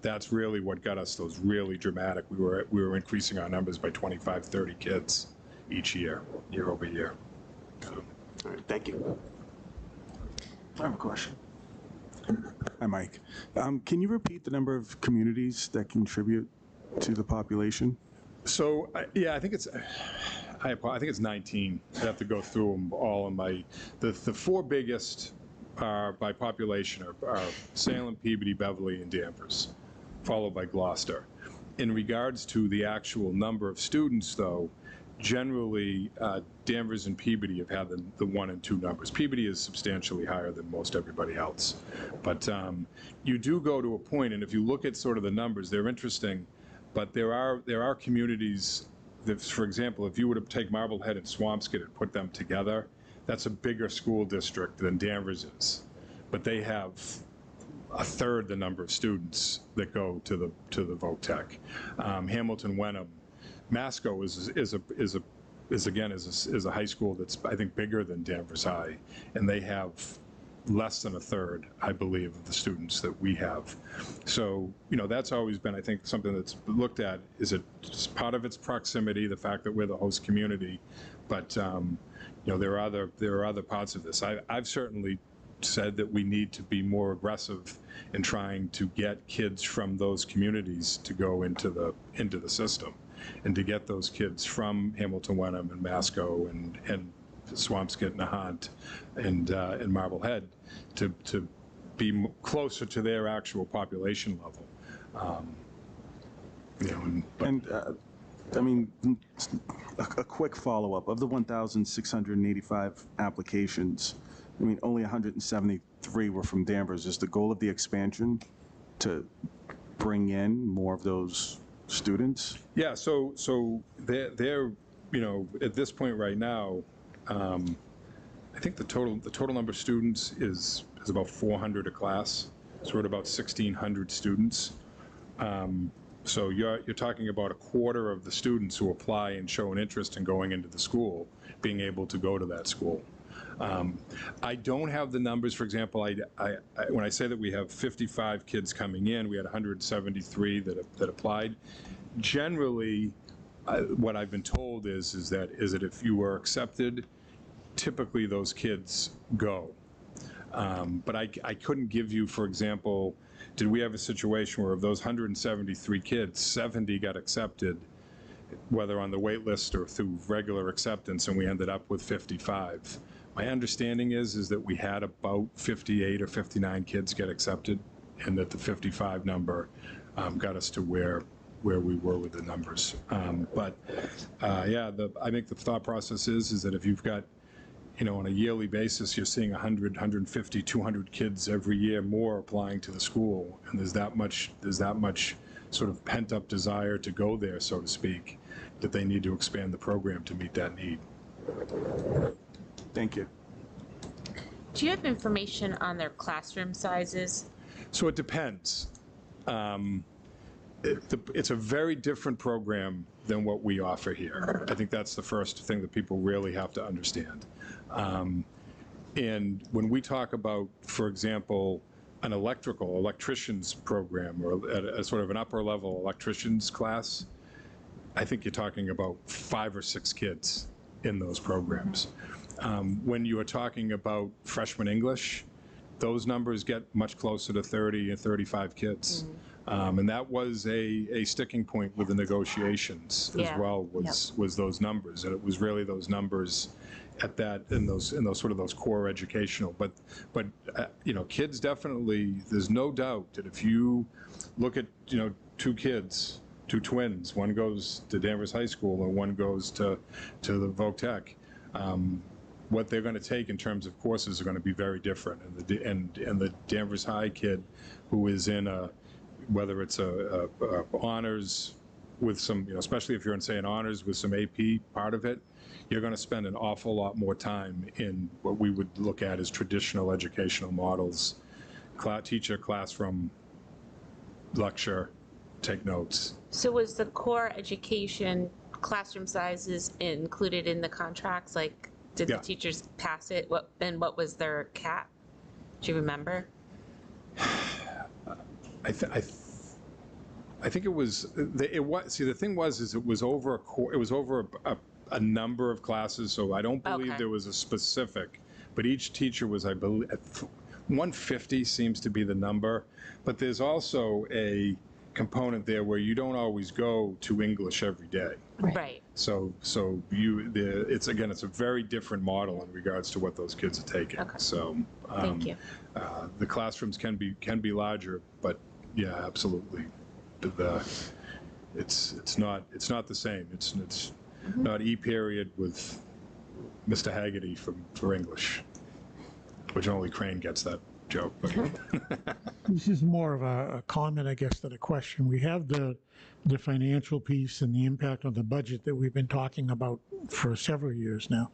that's really what got us those really dramatic. We were increasing our numbers by 25, 30 kids each year over year. All right, thank you. I have a question. Hi, Mike. Can you repeat the number of communities that contribute to the population? So yeah, I think it's 19. I have to go through them all in the 4 biggest are by population are Salem, Peabody, Beverly, and Danvers, followed by Gloucester. In regards to the actual number of students, though, generally, Danvers and Peabody have had the 1 and 2 numbers. Peabody is substantially higher than most everybody else. But you do go to a point, and if you look at sort of the numbers, they're interesting, but there are communities that, for example, if you were to take Marblehead and Swampscott and put them together, that's a bigger school district than Danvers is. But they have a third the number of students that go to the VOTEC. Hamilton Wenham, Masco is a high school that's, I think, bigger than Danvers High, and they have less than a third, I believe, of the students that we have. So, that's always been, I think, something that's looked at. Is it just part of its proximity, the fact that we're the host community, but there are other parts of this. I've certainly said that we need to be more aggressive in trying to get kids from those communities to go into the system, and to get those kids from Hamilton Wenham and Masco and Swampscott, Nahant, and Marblehead to be closer to their actual population level. A quick follow-up. Of the 1,685 applications, only 173 were from Danvers. Is the goal of the expansion to bring in more of those students? Yeah, so they're at this point right now, I think the total number of students is about 400 a class. So we're at about 1,600 students. So you're talking about a quarter of the students who apply and show an interest in going into the school being able to go to that school. I don't have the numbers. For example, when I say that we have 55 kids coming in, we had 173 that applied. Generally, what I've been told is that if you were accepted, typically those kids go. But I couldn't give you, for example, did we have a situation where of those 173 kids, 70 got accepted, whether on the wait list or through regular acceptance, and we ended up with 55? My understanding is that we had about 58 or 59 kids get accepted, and that the 55 number got us to where we were with the numbers. I think the thought process is that if you've got, on a yearly basis, you're seeing 100, 150, 200 kids every year more applying to the school, and there's that much sort of pent-up desire to go there, so to speak, that they need to expand the program to meet that need. Thank you. Do you have information on their classroom sizes? So it depends. It's a very different program than what we offer here. I think that's the first thing that people really have to understand. And when we talk about, for example, an electrician's program, or a sort of an upper level electrician's class, I think you're talking about 5 or 6 kids in those programs. When you are talking about freshman English, those numbers get much closer to 30 and 35 kids. And that was a sticking point with the negotiations as well, was those numbers. And it was really those numbers at that, in those sort of those core educational. But kids definitely, there's no doubt that if you look at, 2 kids, 2 twins, one goes to Danvers High School and one goes to the VOTEC, what they're going to take in terms of courses are going to be very different. And the Danvers High kid who is in whether it's a honors with some, especially if you're in, say, an honors with some AP part of it, you're going to spend an awful lot more time in what we would look at as traditional educational models: teacher, classroom, lecture, take notes. So was the core education classroom sizes included in the contracts? Like, did the teachers pass it? What was their cap? Do you remember? I think it was. See, the thing was it was over a number of classes. So I don't believe there was a specific, but each teacher was, I believe, 150 seems to be the number. But there's also a component there where you don't always go to English every day. Right. So it's a very different model in regards to what those kids are taking. Okay. So Thank you. The classrooms can be larger, but yeah, absolutely. it's not the same. It's not E period with Mr. Haggerty for English, which only Crane gets that joke. But This is more of a comment, I guess, than a question. We have the financial piece and the impact on the budget that we've been talking about for several years now.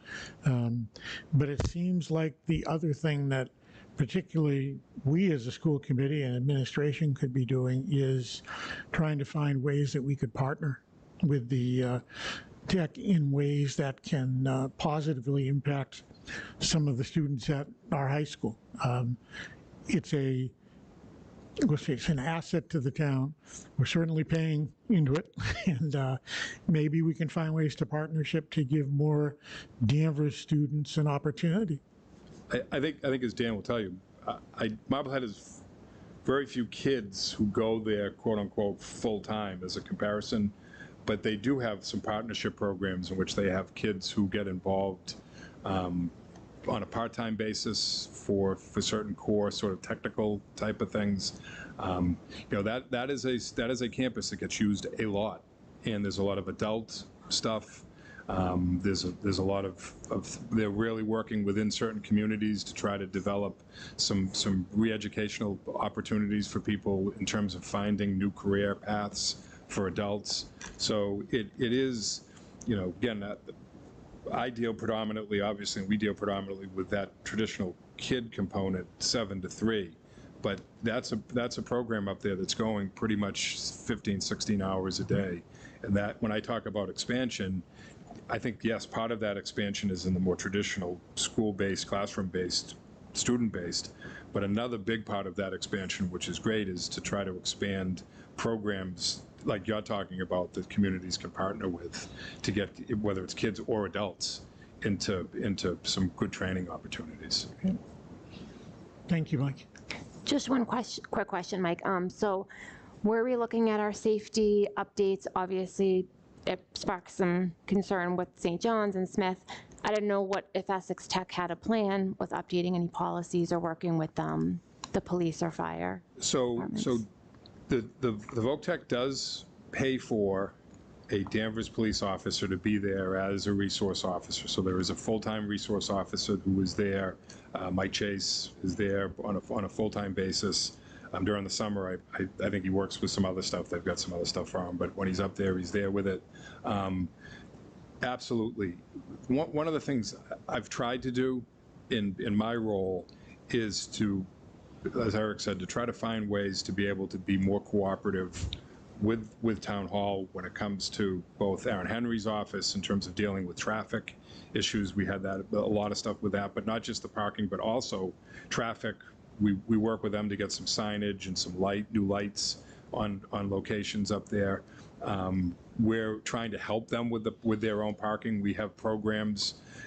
But it seems like the other thing that particularly we as a school committee and administration could be doing is trying to find ways that we could partner with the tech in ways that can positively impact some of the students at our high school. It's an asset to the town. We're certainly paying into it, and maybe we can find ways to partnership to give more Danvers students an opportunity. I think as Dan will tell you, Marblehead has very few kids who go there, quote unquote, full time as a comparison, but they do have some partnership programs in which they have kids who get involved on a part-time basis for certain core sort of technical type of things. That is a campus that gets used a lot, and there's a lot of adult stuff. There's a lot of they're really working within certain communities to try to develop some re-educational opportunities for people in terms of finding new career paths for adults. So it is, again, I deal predominantly, obviously, we deal predominantly with that traditional kid component, 7 to 3. But that's a program up there that's going pretty much 15, 16 hours a day. And that, when I talk about expansion, I think, yes, part of that expansion is in the more traditional school-based, classroom-based, student-based. But another big part of that expansion, which is great, is to try to expand programs like you're talking about that communities can partner with to get, whether it's kids or adults, into some good training opportunities. Thank you, Mike. Just one quick question, Mike. So were we looking at our safety updates? Obviously, it sparked some concern with St. John's and Smith. I didn't know if Essex Tech had a plan with updating any policies or working with the police or fire. So the VOCTEC does pay for a Danvers police officer to be there as a resource officer. So there is a full-time resource officer who is there. Mike Chase is there on a full-time basis. During the summer, I think he works with some other stuff. They've got some other stuff for him, but when he's up there, he's there with it. Absolutely. One of the things I've tried to do in my role is to, as Eric said, to try to find ways to be able to be more cooperative with Town Hall when it comes to both Aaron Henry's office in terms of dealing with traffic issues. We had a lot of stuff with that, but not just the parking, but also traffic. We work with them to get some signage and some new lights on locations up there. We're trying to help them with their own parking. We have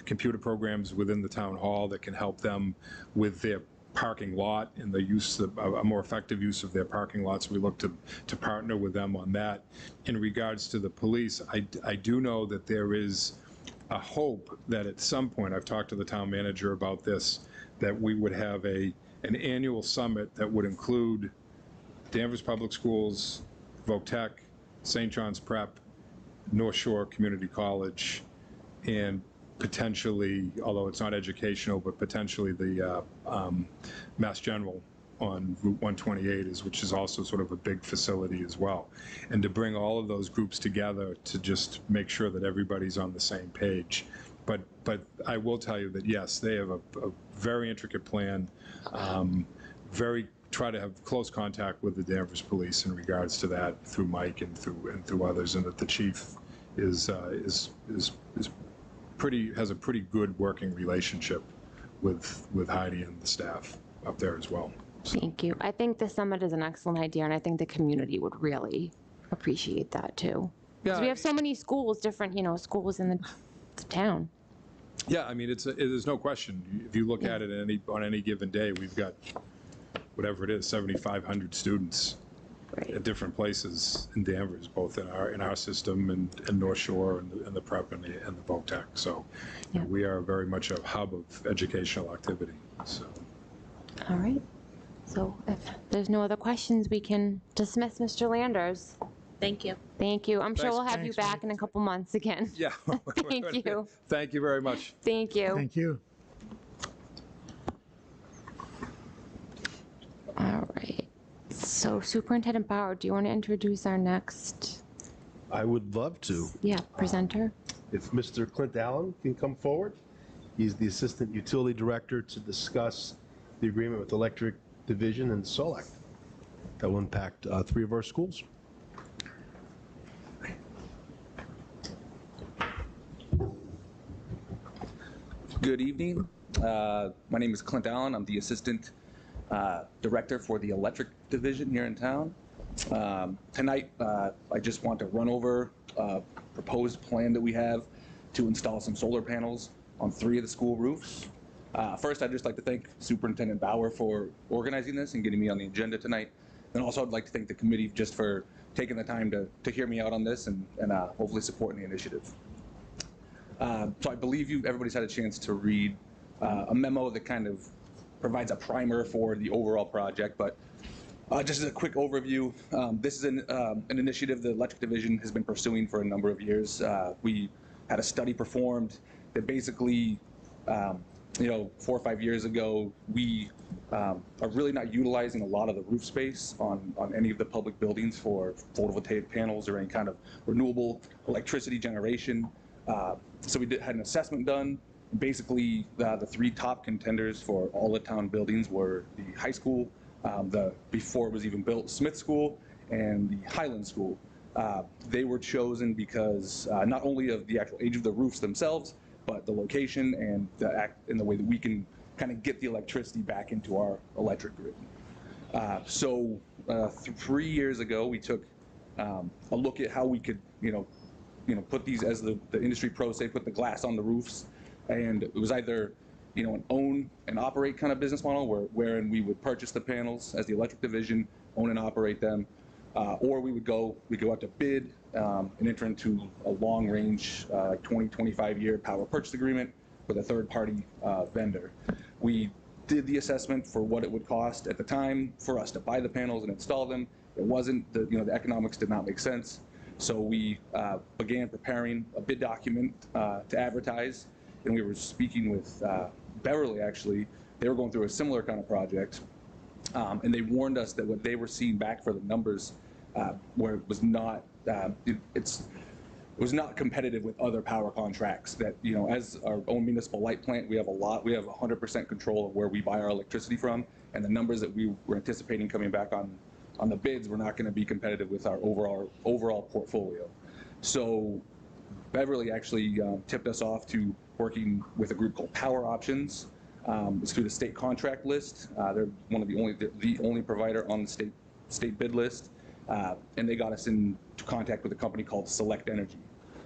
computer programs within the Town Hall that can help them with their parking lot and the use of a more effective use of their parking lots. We look to partner with them on that. In regards to the police, I do know that there is a hope that at some point, I've talked to the town manager about this, that we would have an annual summit that would include Danvers Public Schools, VOCTEC, St. John's Prep, North Shore Community College, and potentially, although it's not educational, but potentially the Mass General on Route 128, which is also sort of a big facility as well. And to bring all of those groups together to just make sure that everybody's on the same page. But I will tell you that, yes, they have a very intricate plan, try to have close contact with the Danvers Police in regards to that through Mike and through others, and that the chief has a pretty good working relationship with Heidi and the staff up there as well. Thank you. I think the summit is an excellent idea, and I think the community would really appreciate that too. Because we have so many schools, different schools in the town. Yeah, I mean, there's no question. If you look at it on any given day, we've got whatever it is, 7,500 students at different places in Danvers, both in our system and North Shore and the prep and the VOCTEC. So we are very much a hub of educational activity. So. All right. So if there's no other questions, we can dismiss Mr. Landers. Thank you. Thank you. I'm sure Thanks. we'll have you back in a couple months again. Yeah. Thank you. Thank you very much. Thank you. Thank you. All right. So Superintendent Bauer, do you want to introduce our next, I would love to. presenter? If Mr. Clint Allen can come forward. He's the Assistant Utility Director to discuss the agreement with Electric Division and Solec that will impact 3 of our schools. Good evening. My name is Clint Allen. I'm the Assistant Director for the Electric Division here in town. Tonight, I just want to run over a proposed plan that we have to install some solar panels on 3 of the school roofs. First, I'd just like to thank Superintendent Bauer for organizing this and getting me on the agenda tonight. And also, I'd like to thank the committee just for taking the time to hear me out on this and hopefully supporting the initiative. So I believe everybody's had a chance to read a memo that kind of provides a primer for the overall project, but just as a quick overview, this is an initiative the Electric Division has been pursuing for a number of years. We had a study performed that basically, 4 or 5 years ago, we are really not utilizing a lot of the roof space on any of the public buildings for photovoltaic panels or any kind of renewable electricity generation. So we had an assessment done. Basically, the 3 top contenders for all the town buildings were the high school, before it was even built, Smith School, and the Highland School. They were chosen because not only of the actual age of the roofs themselves, but the location and the way that we can kind of get the electricity back into our electric grid. So 3 years ago, we took a look at how we could, put these, as the industry pros say, put the glass on the roofs. And it was either, an own and operate kind of business model wherein we would purchase the panels as the Electric Division, own and operate them, or we go out to bid and enter into a long range, 20, 25-year power purchase agreement with a third-party vendor. We did the assessment for what it would cost at the time for us to buy the panels and install them. It wasn't, the economics did not make sense. So we began preparing a bid document to advertise, and we were speaking with Beverly, actually. They were going through a similar kind of project, and they warned us that what they were seeing back for the numbers where it was not, it was not competitive with other power contracts that, as our own municipal light plant, we have 100% control of where we buy our electricity from, and the numbers that we were anticipating coming back on the bids were not going to be competitive with our overall portfolio. So Beverly actually tipped us off to working with a group called Power Options. It's through the state contract list. They're one of the only provider on the state bid list, and they got us into contact with a company called Select Energy.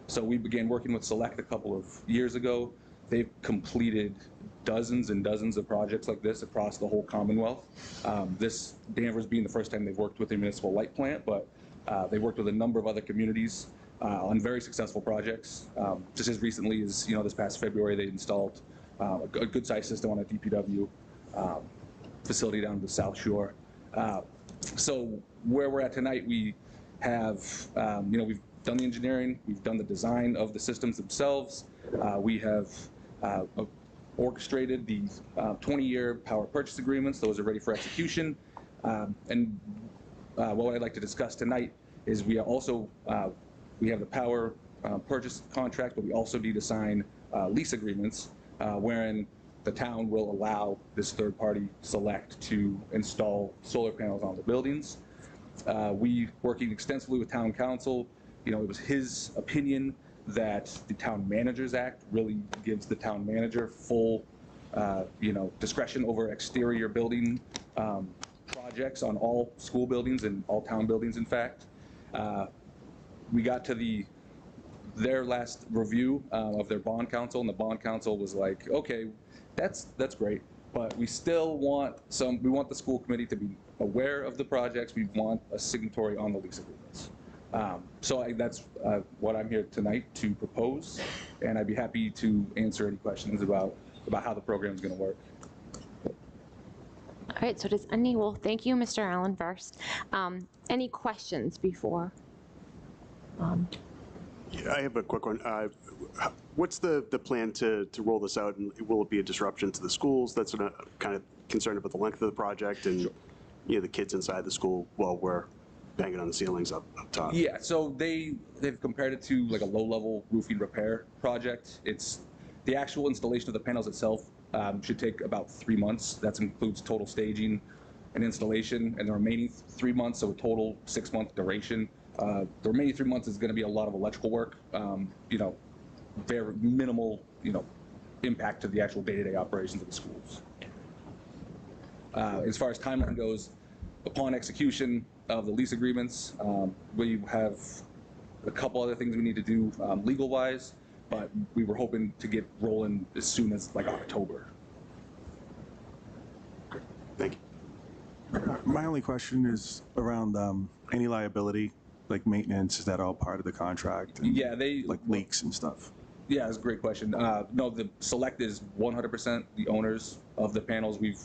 So we began working with Select a couple of years ago. They've completed dozens and dozens of projects like this across the whole Commonwealth. This Danvers being the first time they've worked with a municipal light plant, but they worked with a number of other communities on very successful projects. Just as recently as this past February, they installed a good-sized system on a DPW facility down the South Shore. So where we're at tonight, we have we've done the engineering, we've done the design of the systems themselves. We have orchestrated the 20-year power purchase agreements. Those are ready for execution. And what I'd like to discuss tonight is we also we have the power purchase contract, but we also need to sign lease agreements wherein the town will allow this third-party Select to install solar panels on the buildings. We, working extensively with town council, it was his opinion that the Town Managers Act really gives the town manager full, discretion over exterior building projects on all school buildings and all town buildings, in fact. We got to their last review of their bond council, and the bond council was like, okay, that's great, but we still want the school committee to be aware of the projects. We want a signatory on the lease agreements. So that's what I'm here tonight to propose, and I'd be happy to answer any questions about how the program is going to work. All right, so well, thank you, Mr. Allen, first. Any questions before? Yeah, I have a quick one. What's the plan to roll this out, and will it be a disruption to the schools? That's what I'm kind of concerned about, the length of the project and the kids inside the school while we're banging on the ceilings up top. Yeah, so they've compared it to like a low-level roofing repair project. It's the actual installation of the panels itself should take about 3 months. That includes total staging and installation, and the remaining 3 months, so a total 6-month duration. The remaining 3 months is going to be a lot of electrical work. Very minimal, impact to the actual day-to-day operations of the schools. As far as timeline goes, upon execution of the lease agreements, we have a couple other things we need to do legal-wise, but we were hoping to get rolling as soon as like October. Thank you. My only question is around any liability, like maintenance. Is that all part of the contract? And, Yeah, like leaks and stuff. Yeah, that's a great question. No, the Select is 100% the owners of the panels. We've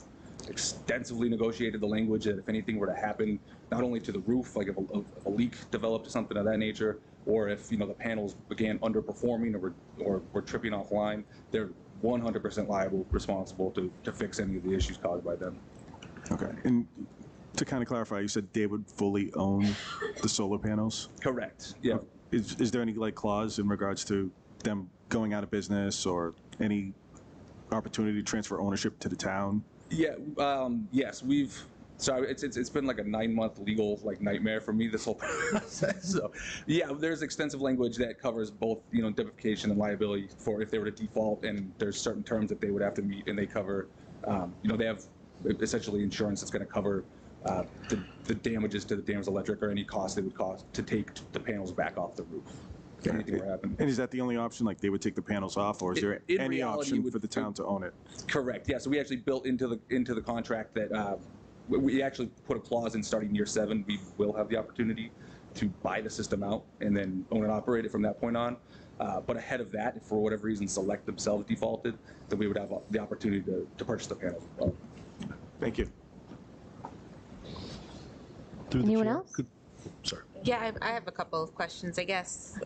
extensively negotiated the language that if anything were to happen, not only to the roof, like if a leak developed or something of that nature, or if the panels began underperforming or were tripping offline, they're 100% liable, responsible to fix any of the issues caused by them. Okay. And to kind of clarify, you said they would fully own the solar panels? Correct. Yeah. Is there any like clause in regards to them going out of business or any opportunity to transfer ownership to the town? Yeah. Yes, so it's been like a 9-month legal nightmare for me, this whole process. So yeah, there's extensive language that covers both indemnification and liability for if they were to default, and there's certain terms that they would have to meet, and they cover they have essentially insurance that's going to cover the damages to the Danvers Electric or any cost it would cost to take the panels back off the roof. If anything were to happen. And is that the only option? Like they would take the panels off, or is there In any reality, option for the town to own it? Correct. Yeah. So we actually built into the contract that we actually put a clause in starting year 7. We will have the opportunity to buy the system out and then own and operate it from that point on. But ahead of that, if for whatever reason Select themselves defaulted, then we would have the opportunity to purchase the panels. Thank you. Anyone else? Sorry. Yeah, I have a couple of questions, I guess.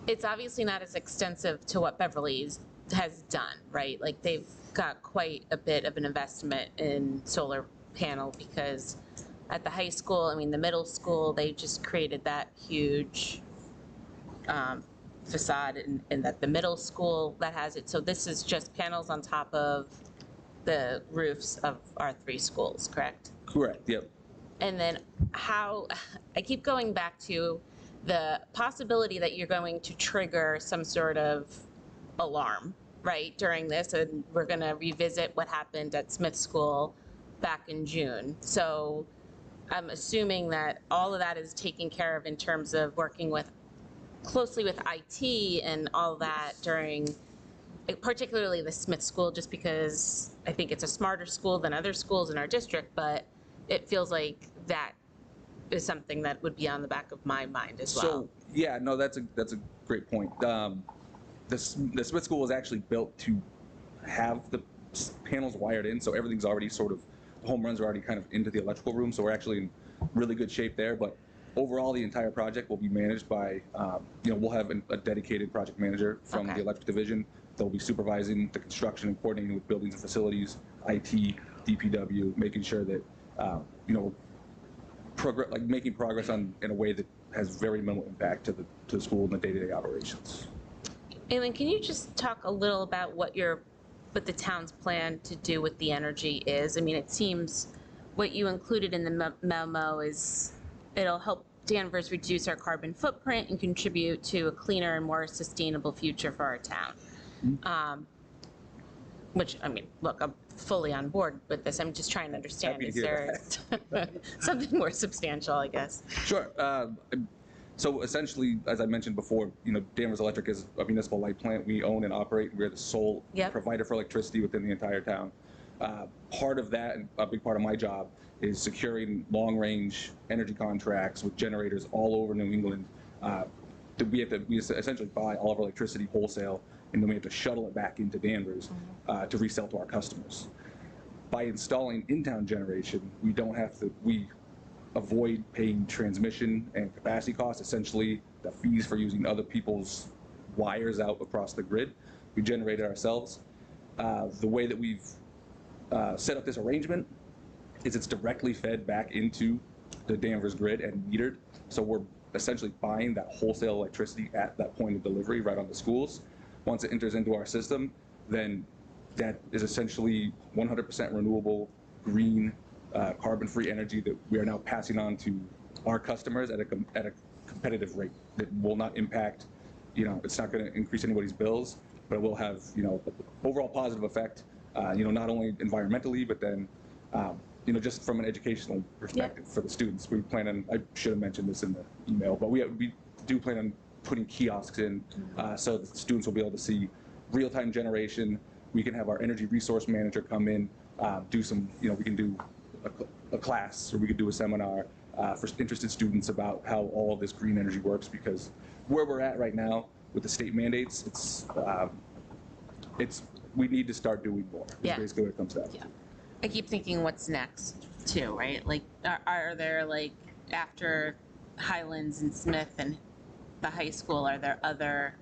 It's obviously not as extensive to what Beverly's has done, right? Like they've got quite a bit of an investment in solar panel because at the high school, the middle school, they just created that huge facade and that the middle school that has it. So this is just panels on top of the roofs of our 3 schools, correct? Correct. Yep. And then how, I keep going back to the possibility that you're going to trigger some sort of alarm, right, during this, and we're going to revisit what happened at Smith School back in June. So I'm assuming that all of that is taken care of in terms of working closely with IT and all that during, particularly the Smith School, just because I think it's a smarter school than other schools in our district, but it feels like that is something that would be on the back of my mind as well. So yeah, no, that's a great point. The Smith School was actually built to have the panels wired in, so everything's already the home runs are already kind of into the electrical room, so we're actually in really good shape there. But overall, the entire project will be managed by, we'll have a dedicated project manager from the electric division. They'll be supervising the construction and coordinating with buildings and facilities, IT, DPW, making sure that making progress in a way that has very minimal impact to the school and the day-to-day operations. Alan, can you just talk a little about what the town's plan to do with the energy is? It seems what you included in the memo is it'll help Danvers reduce our carbon footprint and contribute to a cleaner and more sustainable future for our town. Which, look, I'm fully on board with this. I'm just trying to understand. Is there something more substantial, I guess? Sure. So essentially, as I mentioned before, Danvers Electric is a municipal light plant. We own and operate, and we're the sole provider for electricity within the entire town. Part of that, and a big part of my job, is securing long-range energy contracts with generators all over New England. We essentially buy all of our electricity wholesale, and then we have to shuttle it back into Danvers to resell to our customers. By installing in-town generation, we don't have to. avoid paying transmission and capacity costs, essentially the fees for using other people's wires out across the grid. We generate it ourselves. The way that we've set up this arrangement is it's directly fed back into the Danvers grid and metered. So we're essentially buying that wholesale electricity at that point of delivery right on the schools. Once it enters into our system, then that is essentially 100% renewable, green, carbon-free energy that we are now passing on to our customers at a competitive rate that will not impact, it's not going to increase anybody's bills, but it will have, overall positive effect, not only environmentally, but then, just from an educational perspective for the students. We plan on, I should have mentioned this in the email, but we do plan on putting kiosks in so that the students will be able to see real-time generation. We can have our energy resource manager come in, do some, we can do a class, or we could do a seminar for interested students about how all of this green energy works, because where we're at right now with the state mandates, we need to start doing more. Yeah. Is basically what it comes down to. Yeah. I keep thinking what's next too, right? Like, are there, like, after Highlands and Smith and the high school, are there other,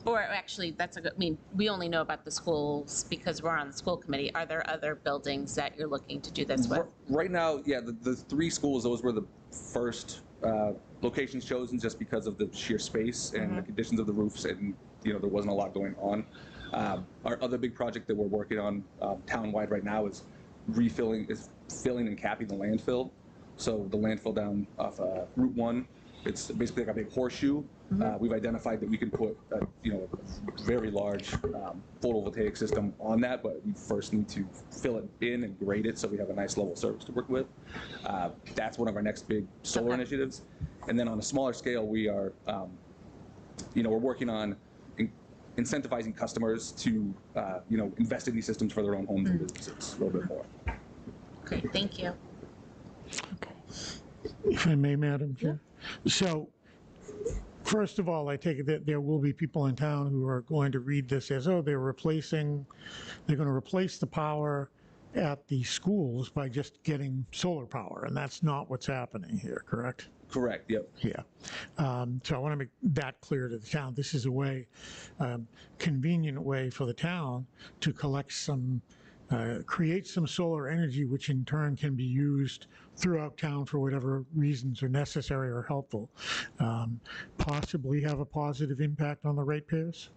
or actually that's a good, we only know about the schools because we're on the school committee. Are there other buildings that you're looking to do this with? Right now, yeah, the three schools, those were the first locations chosen just because of the sheer space and the conditions of the roofs, and there wasn't a lot going on. Our other big project that we're working on town-wide right now is filling and capping the landfill. So the landfill down off Route 1, it's basically like a big horseshoe. We've identified that we can put a very large photovoltaic system on that, but we first need to fill it in and grade it so we have a nice level of service to work with. That's one of our next big solar initiatives. And then on a smaller scale, we are, we're working on incentivizing customers to, invest in these systems for their own homes and businesses a little bit more. Great, thank you. Okay. If I may, Madam Chair. So, first of all, I take it that there will be people in town who are going to read this as, oh, they're going to replace the power at the schools by just getting solar power, and that's not what's happening here, correct? Correct, yep. Yeah. So I want to make that clear to the town. This is a way, convenient way for the town to collect create some solar energy, which in turn can be used throughout town for whatever reasons are necessary or helpful. Possibly have a positive impact on the ratepayers?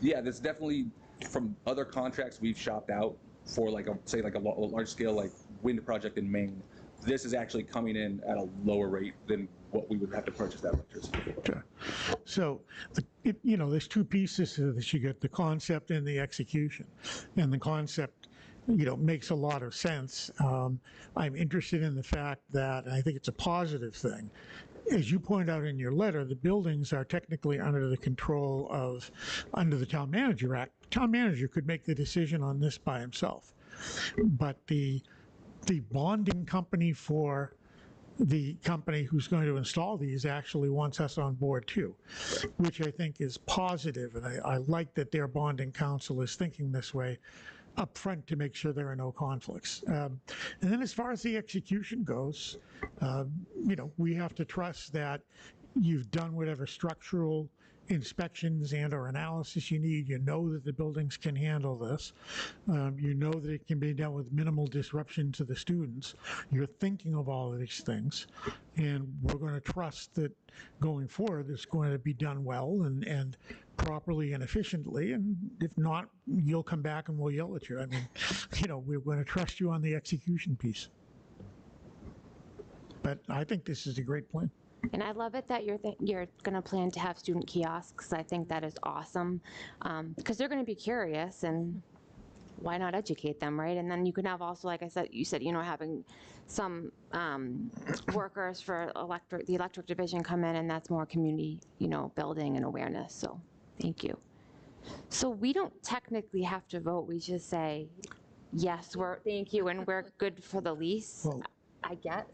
Yeah, there's definitely, from other contracts we've shopped out for a large scale wind project in Maine, this is actually coming in at a lower rate than what we would have to purchase that electricity for. Sure. So, there's two pieces to this. You get the concept and the execution. And the concept, makes a lot of sense. I'm interested in the fact that, and I think it's a positive thing, as you point out in your letter, the buildings are technically under the control under the Town Manager Act. The town manager could make the decision on this by himself. But the bonding company for the company who's going to install these actually wants us on board too, which I think is positive. And I like that their bonding council is thinking this way up front to make sure there are no conflicts. And then as far as the execution goes, we have to trust that you've done whatever structural inspections and or analysis you need. You know that the buildings can handle this. You know that it can be done with minimal disruption to the students. You're thinking of all of these things, and we're going to trust that going forward it's going to be done well and properly and efficiently, and if not, you'll come back and we'll yell at you. I mean, we're going to trust you on the execution piece. But I think this is a great plan. And I love it that you're going to plan to have student kiosks. I think that is awesome because they're going to be curious, and why not educate them, right? And then you can have also, like I said, having some workers for the electric division come in, and that's more community, building and awareness. So thank you. So we don't technically have to vote. We just say, yes, thank you, and we're good for the lease, Well, I guess.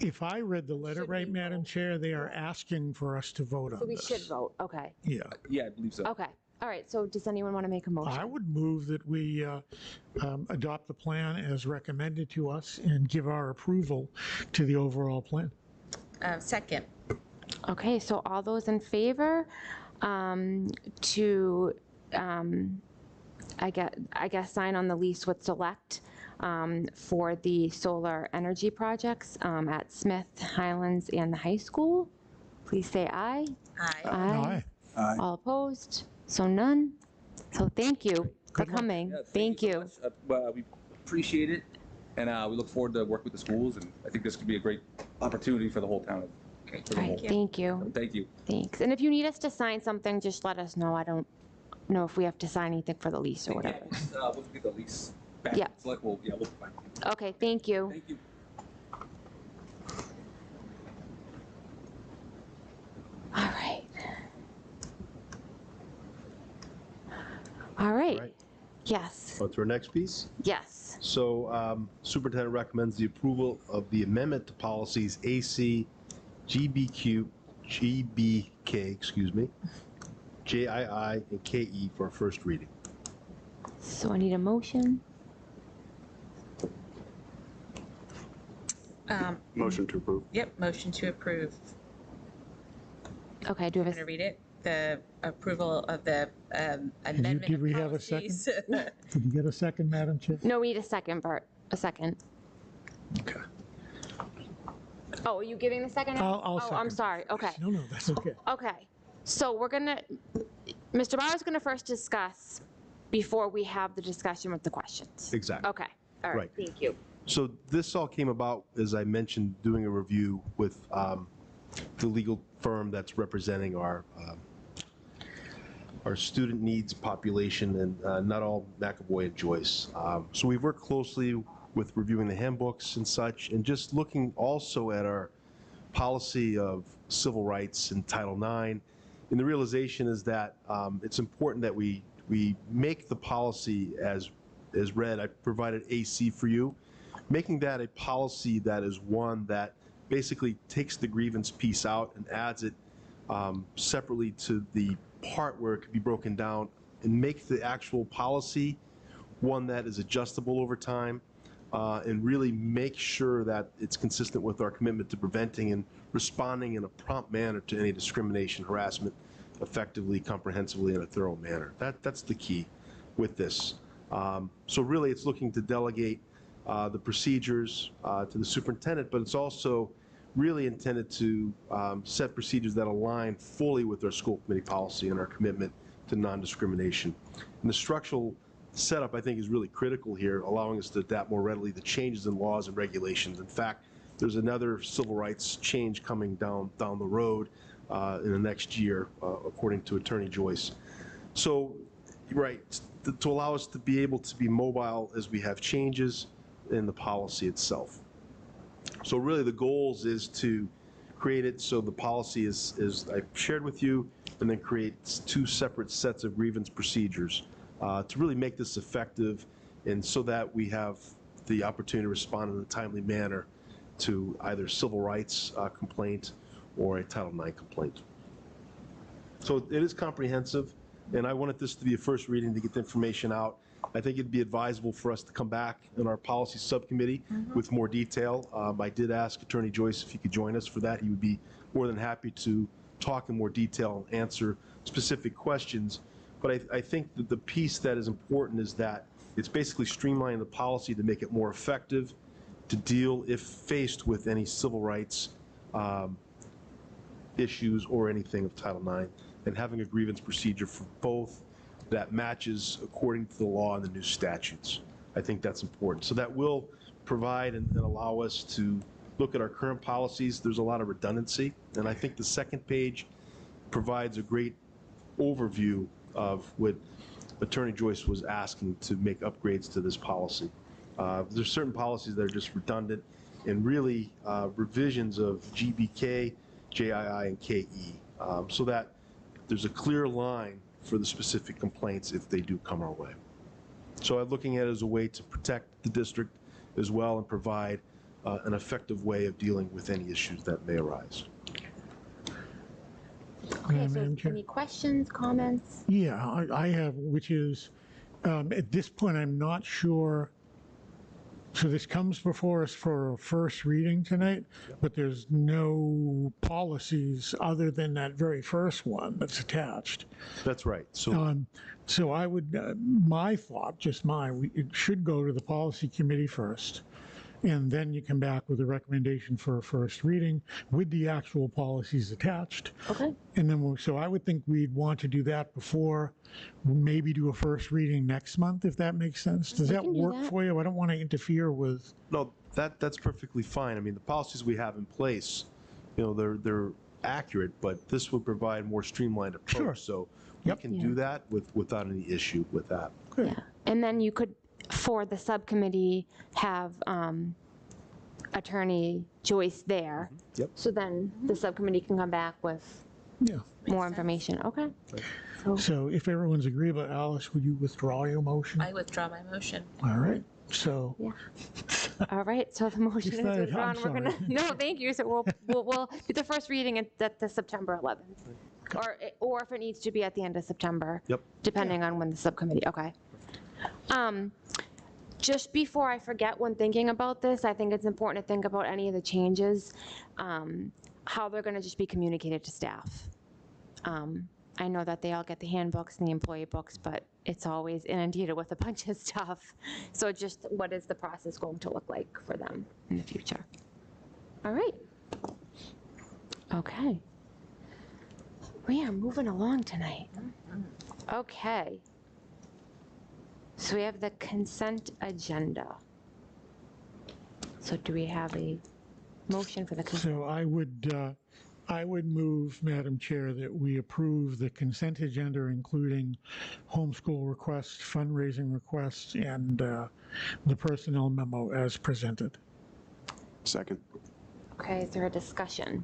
If I read the letter right, Madam Chair, they are asking for us to vote on So we this. should vote, okay. Yeah. Yeah, I believe so. Okay, All right, so does anyone want to make a motion? I would move that we adopt the plan as recommended to us and give our approval to the overall plan. Second. Okay, so all those in favor to, I guess, sign on the lease with Select for the solar energy projects at Smith, Highlands, and the high school, please say aye. Aye. Aye. All opposed? So none? So thank you for Good luck. coming. Yeah, Thank so you. much. We appreciate it, and we look forward to work with the schools, and I think this could be a great opportunity for the whole town. For the All whole. right, thank you. So thank you. Thanks. And if you need us to sign something, just let us know. I don't know if we have to sign anything for the lease or whatever. We'll get the lease back. Yeah. It's like, we'll fine. Okay, thank you. Thank you. All right. All right. Right. Yes, On to our next piece. yes. So superintendent recommends the approval of the amendment to policies AC, GBQ, GBK, JII, and KE for first reading. So I need a motion. Motion to approve. Yep, motion to approve. Okay, do we I'm have going to read it. The approval of the amendment did of we have a second? policies. Did you get a second, Madam Chair? No, we need a second, Bert. A second. Okay. Oh, are you giving the second? I'll Oh, I'm second. sorry. Okay. No, that's okay. Okay. So we're gonna, Mr. Bauer's gonna first discuss before we have the discussion with the questions. Exactly. Okay. All right. Right. Thank you. So this all came about, as I mentioned, doing a review with the legal firm that's representing our student needs population, and not all McAvoy and Joyce. So we've worked closely with reviewing the handbooks and such, and just looking also at our policy of civil rights in Title IX. And the realization is that it's important that we make the policy as read. I provided AC for you, making that a policy that is one that basically takes the grievance piece out and adds it separately to the part where it could be broken down, and make the actual policy one that is adjustable over time, and really make sure that it's consistent with our commitment to preventing and responding in a prompt manner to any discrimination, harassment, effectively, comprehensively, in a thorough manner. That's the key with this. So really, it's looking to delegate the procedures to the superintendent, but it's also really intended to set procedures that align fully with our school committee policy and our commitment to non-discrimination. And the structural setup, I think, is really critical here, allowing us to adapt more readily to changes in laws and regulations. In fact, there's another civil rights change coming down the road in the next year, according to Attorney Joyce. So, right, to allow us to be able to be mobile as we have changes in the policy itself. So really the goals is to create it so the policy is I've shared with you, and then create two separate sets of grievance procedures to really make this effective, and so that we have the opportunity to respond in a timely manner to either civil rights complaint or a Title IX complaint. So it is comprehensive, and I wanted this to be a first reading to get the information out. I think it'd be advisable for us to come back in our policy subcommittee with more detail. I did ask Attorney Joyce if he could join us for that. He would be more than happy to talk in more detail and answer specific questions. But I think that the piece that is important is that it's basically streamlining the policy to make it more effective to deal, if faced with any civil rights issues or anything of Title IX, and having a grievance procedure for both that matches according to the law and the new statutes. I think that's important. So that will provide and allow us to look at our current policies. There's a lot of redundancy, and I think the second page provides a great overview of what Attorney Joyce was asking to make upgrades to this policy. There's certain policies that are just redundant, and really revisions of GBK, JII, and KE, so that there's a clear line for the specific complaints if they do come our way. So I'm looking at it as a way to protect the district as well, and provide an effective way of dealing with any issues that may arise. Okay, Madam so Chair? any questions, comments? Yeah, I have, which is, at this point, I'm not sure. So this comes before us for a first reading tonight, but there's no policies other than that very first one that's attached. That's right. So So I would, my thought, just mine, it should go to the policy committee first. And then you come back with a recommendation for a first reading with the actual policies attached. Okay. And then, so I would think we'd want to do that before, maybe do a first reading next month, if that makes sense. Does that can do work that. for you? I don't want to interfere with. no, that's perfectly fine. I mean, the policies we have in place, they're accurate, but this would provide more streamlined approach. Sure. So Yep. we can do that without any issue with that. Yeah, and then you could, for the subcommittee, have Attorney Joyce there. Yep. So then the subcommittee can come back with Yeah. more information. Okay. So if everyone's agreeable, Alice, would you withdraw your motion? I withdraw my motion. All right. So Yeah. All right, so the motion is Excited. withdrawn. I'm We're gonna, sorry. no, thank you. So we'll do the first reading at the September 11th. Or if it needs to be at the end of September. Yep. Depending on when the subcommittee, okay. Just before I forget, when thinking about this, I think it's important to think about any of the changes, how they're gonna just be communicated to staff. I know that they all get the handbooks and the employee books, but it's always inundated with a bunch of stuff. So just what is the process going to look like for them in the future? All right. Okay. We are moving along tonight. Okay. So we have the consent agenda. So do we have a motion for the consent? So I would move, Madam Chair, that we approve the consent agenda, including homeschool requests, fundraising requests, and the personnel memo as presented. Second. Okay, is there a discussion?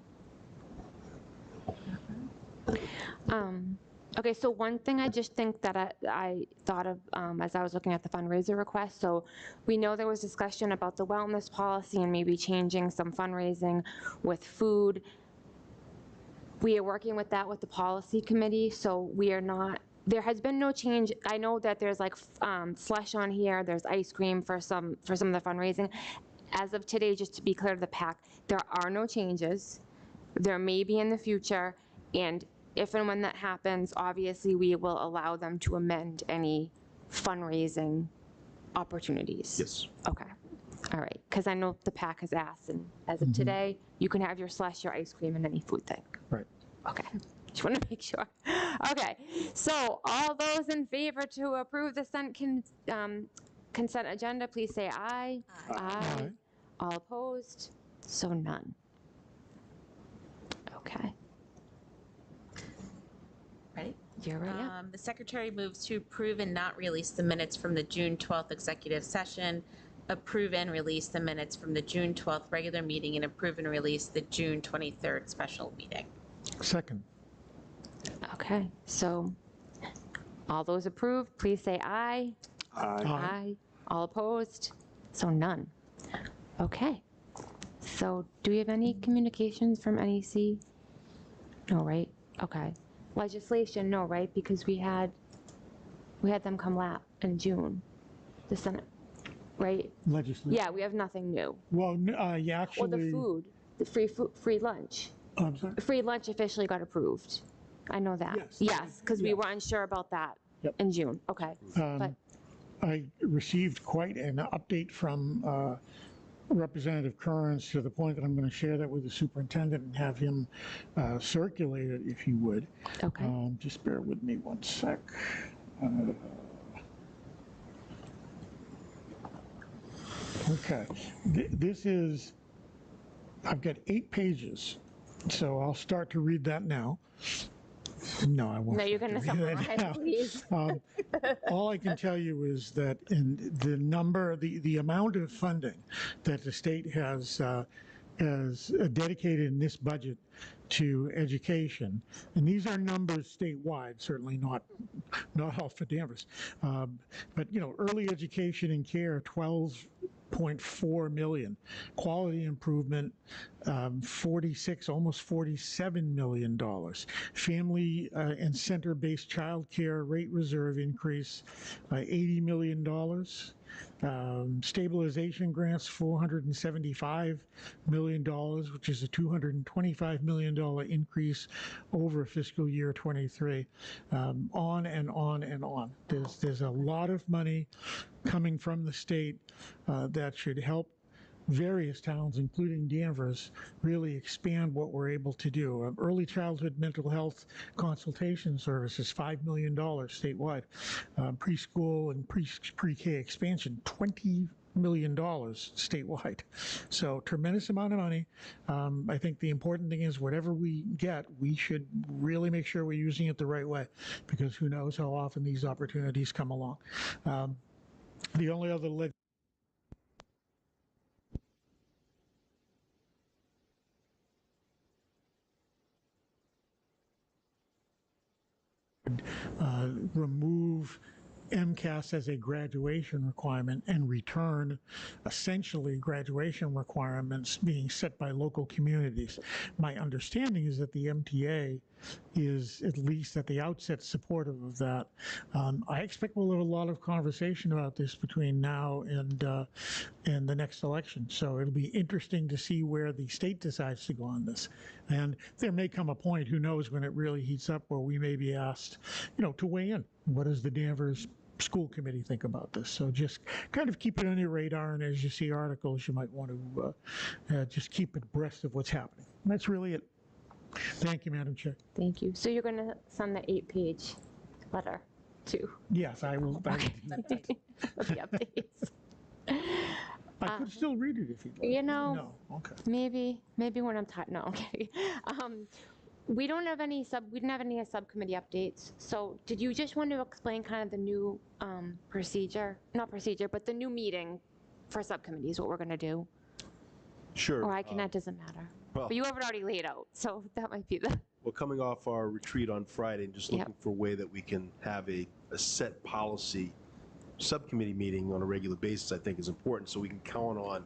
Okay, so one thing I just think that I thought of as I was looking at the fundraiser request, so we know there was discussion about the wellness policy and maybe changing some fundraising with food. We are working with that with the policy committee, so we are not, there has been no change. I know that there's like slush on here, there's ice cream for some of the fundraising. As of today, just to be clear to the PAC, there are no changes. There may be in the future, and if and when that happens, obviously, we will allow them to amend any fundraising opportunities. Yes. Okay, all right, because I know the PAC has asked, and as of today, you can have your slush, your ice cream, and any food thing. Right. Okay, just want to make sure. Okay, so all those in favor to approve the consent agenda, please say aye. Aye. All opposed? So none. Okay. Ready? You're right, yeah. The secretary moves to approve and not release the minutes from the June 12th executive session, approve and release the minutes from the June 12th regular meeting, and approve and release the June 23rd special meeting. Second. Okay, so all those approved, please say aye. Aye. Aye. All opposed? So none. Okay. So do we have any communications from NEC? No, right? Okay. Legislation, no, right? Because we had them come in June, the Senate, right? Legislation. Yeah, we have nothing new. Well, yeah, actually. Or the food, the free lunch. I'm sorry. Free lunch officially got approved. I know that. Yes. Yes, because we Yes. were unsure about that Yep. in June. Okay. But I received quite an update from Representative Kearns to the point that I'm going to share that with the superintendent and have him circulate it, if you would. Okay. Just bear with me one sec. Okay. This is, I've got 8 pages, so I'll start to read that now. No, I won't. No, you're going to start read that summarize, now. please. All I can tell you is that in the number, the amount of funding that the state has dedicated in this budget to education, and these are numbers statewide, certainly not all for Danvers, but early education and care, $1.4 million. Quality improvement, 46, almost $47 million. Family and center-based childcare rate reserve increase, $80 million. Stabilization grants, $475 million, which is a $225 million increase over fiscal year 23. On and on and on. There's a lot of money coming from the state that should help various towns, including Danvers, really expand what we're able to do. Early childhood mental health consultation services, $5 million statewide. Preschool and pre-K expansion, $20 million statewide. So tremendous amount of money. I think the important thing is whatever we get, we should really make sure we're using it the right way, because who knows how often these opportunities come along. The only other remove MCAS as a graduation requirement and return essentially graduation requirements being set by local communities. My understanding is that the MTA is at least at the outset supportive of that. I expect we'll have a lot of conversation about this between now and the next election. So it'll be interesting to see where the state decides to go on this. And there may come a point, who knows, when it really heats up, where we may be asked, to weigh in. What does the Danvers School Committee think about this? So just kind of keep it on your radar, and as you see articles, you might want to just keep abreast of what's happening. And that's really it. Thank you, Madam Chair. Thank you. So you're going to send the 8-page letter too? Yes, I will. I will do that. With the updates. I could still read it if you'd like. No. Okay. Maybe when I'm tired. No, okay. We didn't have any subcommittee updates. So did you just want to explain kind of the new but the new meeting for subcommittees, what we're going to do? Sure. Or that doesn't matter. well- But you have it already laid out, so that might be the. Well, coming off our retreat on Friday and just looking for a way that we can have a set policy subcommittee meeting on a regular basis, I think is important, so we can count on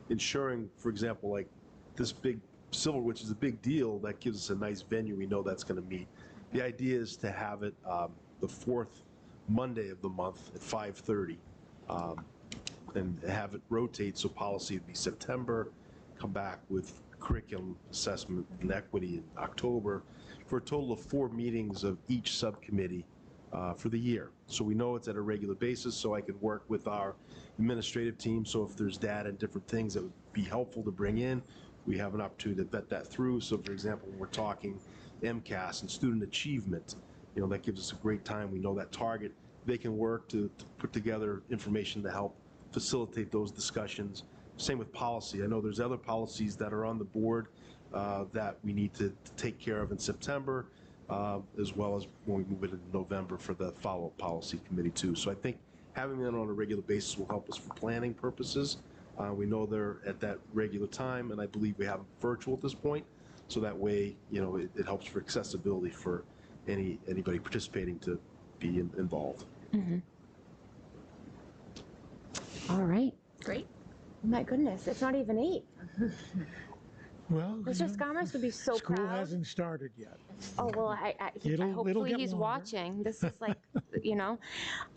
ensuring, for example, like this big Silver, which is a big deal, that gives us a nice venue. We know that's going to meet. The idea is to have it the fourth Monday of the month at 5:30, and have it rotate, so policy would be September, come back with curriculum assessment and equity in October, for a total of 4 meetings of each subcommittee for the year. So we know it's at a regular basis, so I can work with our administrative team. So if there's data and different things that would be helpful to bring in, we have an opportunity to vet that through. So for example, when we're talking MCAS and student achievement, that gives us a great time. We know that target. They can work to put together information to help facilitate those discussions. Same with policy. I know there's other policies that are on the board that we need to take care of in September, as well as when we move it into November for the follow-up policy committee too. So I think having them on a regular basis will help us for planning purposes. We know they're at that regular time, and I believe we have them virtual at this point. So that way, it helps for accessibility for anybody participating to be involved. Mm-hmm. All right. Great. My goodness, it's not even 8. Well, Mr. Skamers would be so school proud. hasn't started yet. Oh, well, It'll hopefully get he's longer. watching. This is like,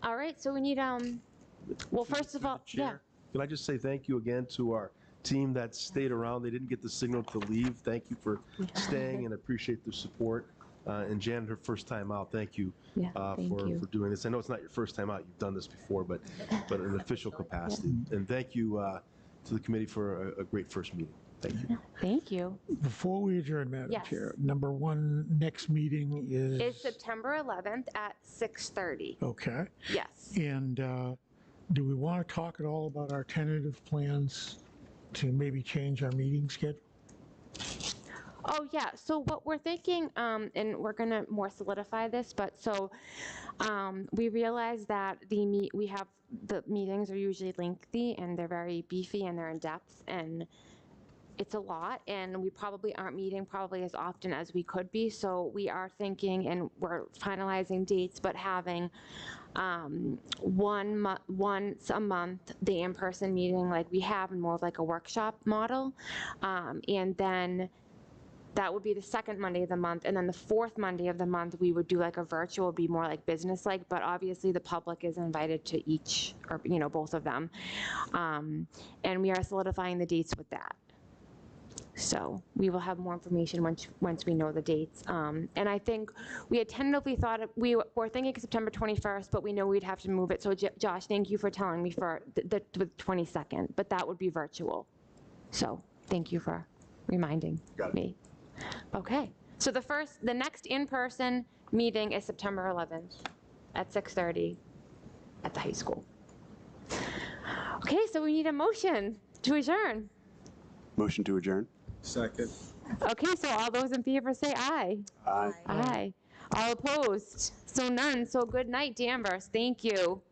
All right, so we need, well, first of all, yeah. Can I just say thank you again to our team that stayed around? They didn't get the signal to leave. Thank you for staying, and appreciate their support. And Jan, her first time out, thank you, Yeah, thank you. for doing this. I know it's not your first time out. You've done this before, but in an official capacity. And thank you to the committee for a great first meeting. Thank you. Thank you. Before we adjourn, Madam Yes. Chair, number 1, next meeting is? It's September 11th at 6:30. Okay. Yes. And do we want to talk at all about our tentative plans to maybe change our meeting schedule? Oh, yeah. So what we're thinking, and we're going to more solidify this, but so we realize that the meetings are usually lengthy, and they're very beefy, and they're in depth. And it's a lot, and we probably aren't meeting probably as often as we could be. So we are thinking, and we're finalizing dates, but having once a month, the in-person meeting like we have, and more of like a workshop model. And then that would be the second Monday of the month. And then the fourth Monday of the month, we would do like a virtual, be more like business-like, but obviously the public is invited to each, or, you know, both of them. And we are solidifying the dates with that. So we will have more information once we know the dates. And I think we had tentatively thought, we were thinking September 21st, but we know we'd have to move it. So Josh, thank you for telling me for the 22nd, but that would be virtual. So thank you for reminding me. Okay, so the next in-person meeting is September 11th at 6:30 at the high school. Okay, so we need a motion to adjourn. Motion to adjourn. Second. Okay, so all those in favor say aye. Aye. Aye. All opposed? So none. So good night, Danvers. Thank you.